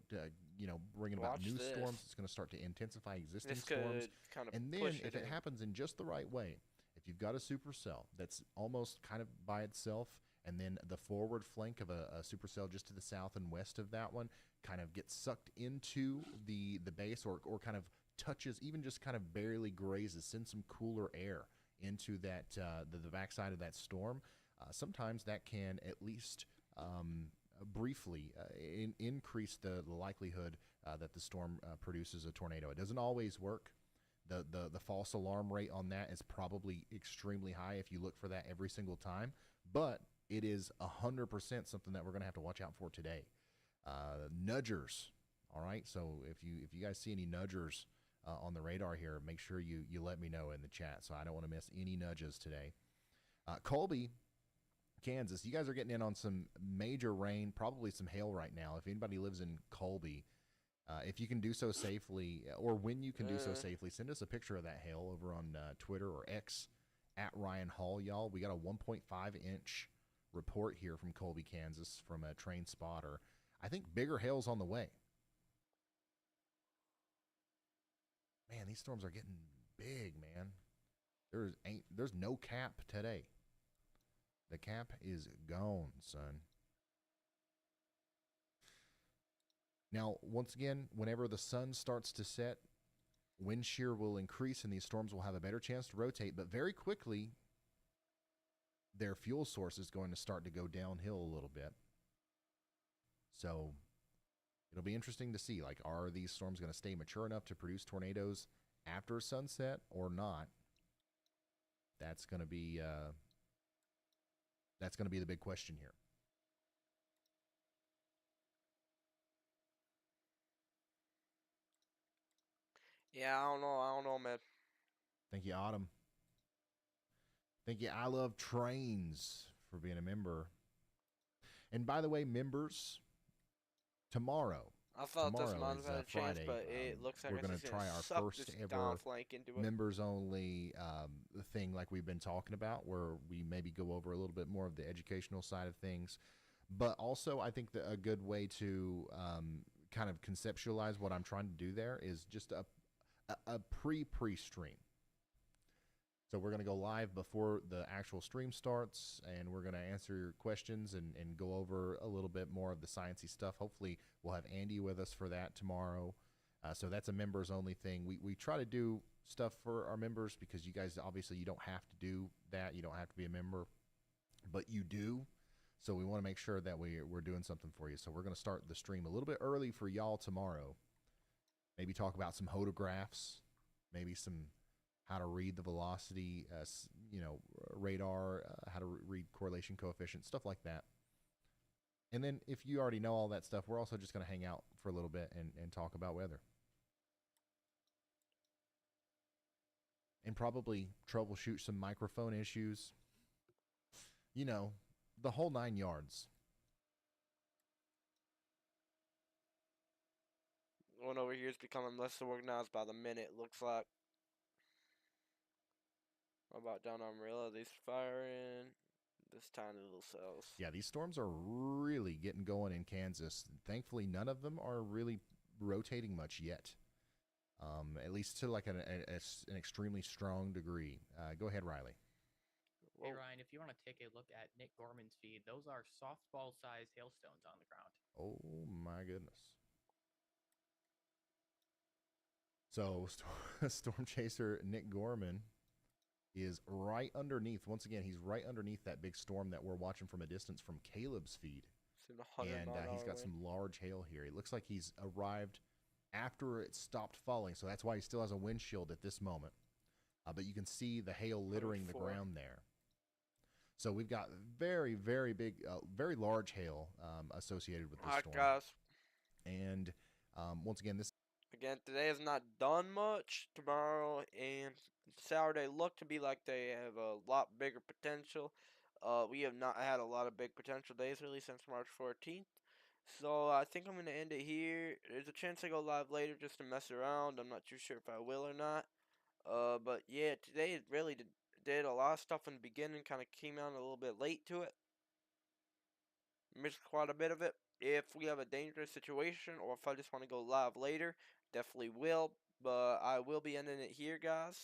bringing about Watch new this. storms. It's going to start to intensify existing This storms, could kind of and then push if it in. happens in just the right way, if you've got a supercell that's almost kind of by itself, and then the forward flank of a supercell just to the south and west of that one kind of gets sucked into the base or kind of touches, even just kind of barely grazes, send some cooler air into that the backside of that storm. Sometimes that can at least briefly increase the likelihood that the storm produces a tornado. It doesn't always work. The false alarm rate on that is probably extremely high if you look for that every single time, but it is 100% something that we're going to have to watch out for today. Nudgers. All right, so if you guys see any nudgers on the radar here, make sure you let me know in the chat, so I don't want to miss any nudges today. Colby, Kansas, you guys are getting in on some major rain, probably some hail right now. If anybody lives in Colby, if you can do so safely, or when you can do so safely, send us a picture of that hail over on Twitter or X at Ryan Hall, y'all. We got a 1.5-inch report here from Colby, Kansas, from a train spotter. I think bigger hail's on the way. Man, these storms are getting big, man. There's no cap today. The cap is gone, son. Now, once again, whenever the sun starts to set, wind shear will increase and these storms will have a better chance to rotate, but very quickly, their fuel source is going to start to go downhill a little bit. So it'll be interesting to see, like, are these storms going to stay mature enough to produce tornadoes after sunset or not? That's going to be the big question here. Yeah, I don't know, man. Thank you, Autumn. Thank you, I Love Trains, for being a member. And by the way, members, tomorrow. I thought this Tomorrow might is have had a chance, Friday. but it looks like we're it's going just to try our suck first this ever down flank into it. members only thing like we've been talking about, where we maybe go over a little bit more of the educational side of things. But also, I think that a good way to kind of conceptualize what I'm trying to do there is just a pre-stream. So we're going to go live before the actual stream starts, and we're going to answer your questions and go over a little bit more of the sciencey stuff. Hopefully we'll have Andy with us for that tomorrow. So that's a members only thing. We try to do stuff for our members because you guys, obviously, you don't have to do that. You don't have to be a member, but you do. So we want to make sure that we're doing something for you. So we're going to start the stream a little bit early for y'all tomorrow. Maybe talk about some photographs, maybe some how to read the velocity, radar, how to read correlation coefficient, stuff like that. And then if you already know all that stuff, we're also just going to hang out for a little bit and talk about weather. And probably troubleshoot some microphone issues. You know, the whole 9 yards. One over here is becoming less organized by the minute, looks like. What about down on Marilla? These firing. This tiny little cells. Yeah, these storms are really getting going in Kansas. Thankfully, none of them are really rotating much yet. At least to like an extremely strong degree. Go ahead, Riley. Hey Ryan, if you want to take a look at Nick Gorman's feed, those are softball-sized hailstones on the ground. Oh my goodness. So Storm Chaser Nick Gorman is right underneath. Once again, he's right underneath that big storm that we're watching from a distance from Caleb's feed. And he's got some large hail here. It looks like he's arrived after it stopped falling, so that's why he still has a windshield at this moment. But you can see the hail littering the ground there. So we've got very, very big, very large hail associated with this storm. Guys. And once again, today has not done much. Tomorrow and Saturday look to be like they have a lot bigger potential. We have not had a lot of big potential days really since March 14th. So I think I'm going to end it here. There's a chance I go live later just to mess around. I'm not too sure if I will or not. But yeah, today it really did a lot of stuff in the beginning. Kind of came out a little bit late to it. Missed quite a bit of it. If we have a dangerous situation or if I just want to go live later, definitely will. But I will be ending it here, guys.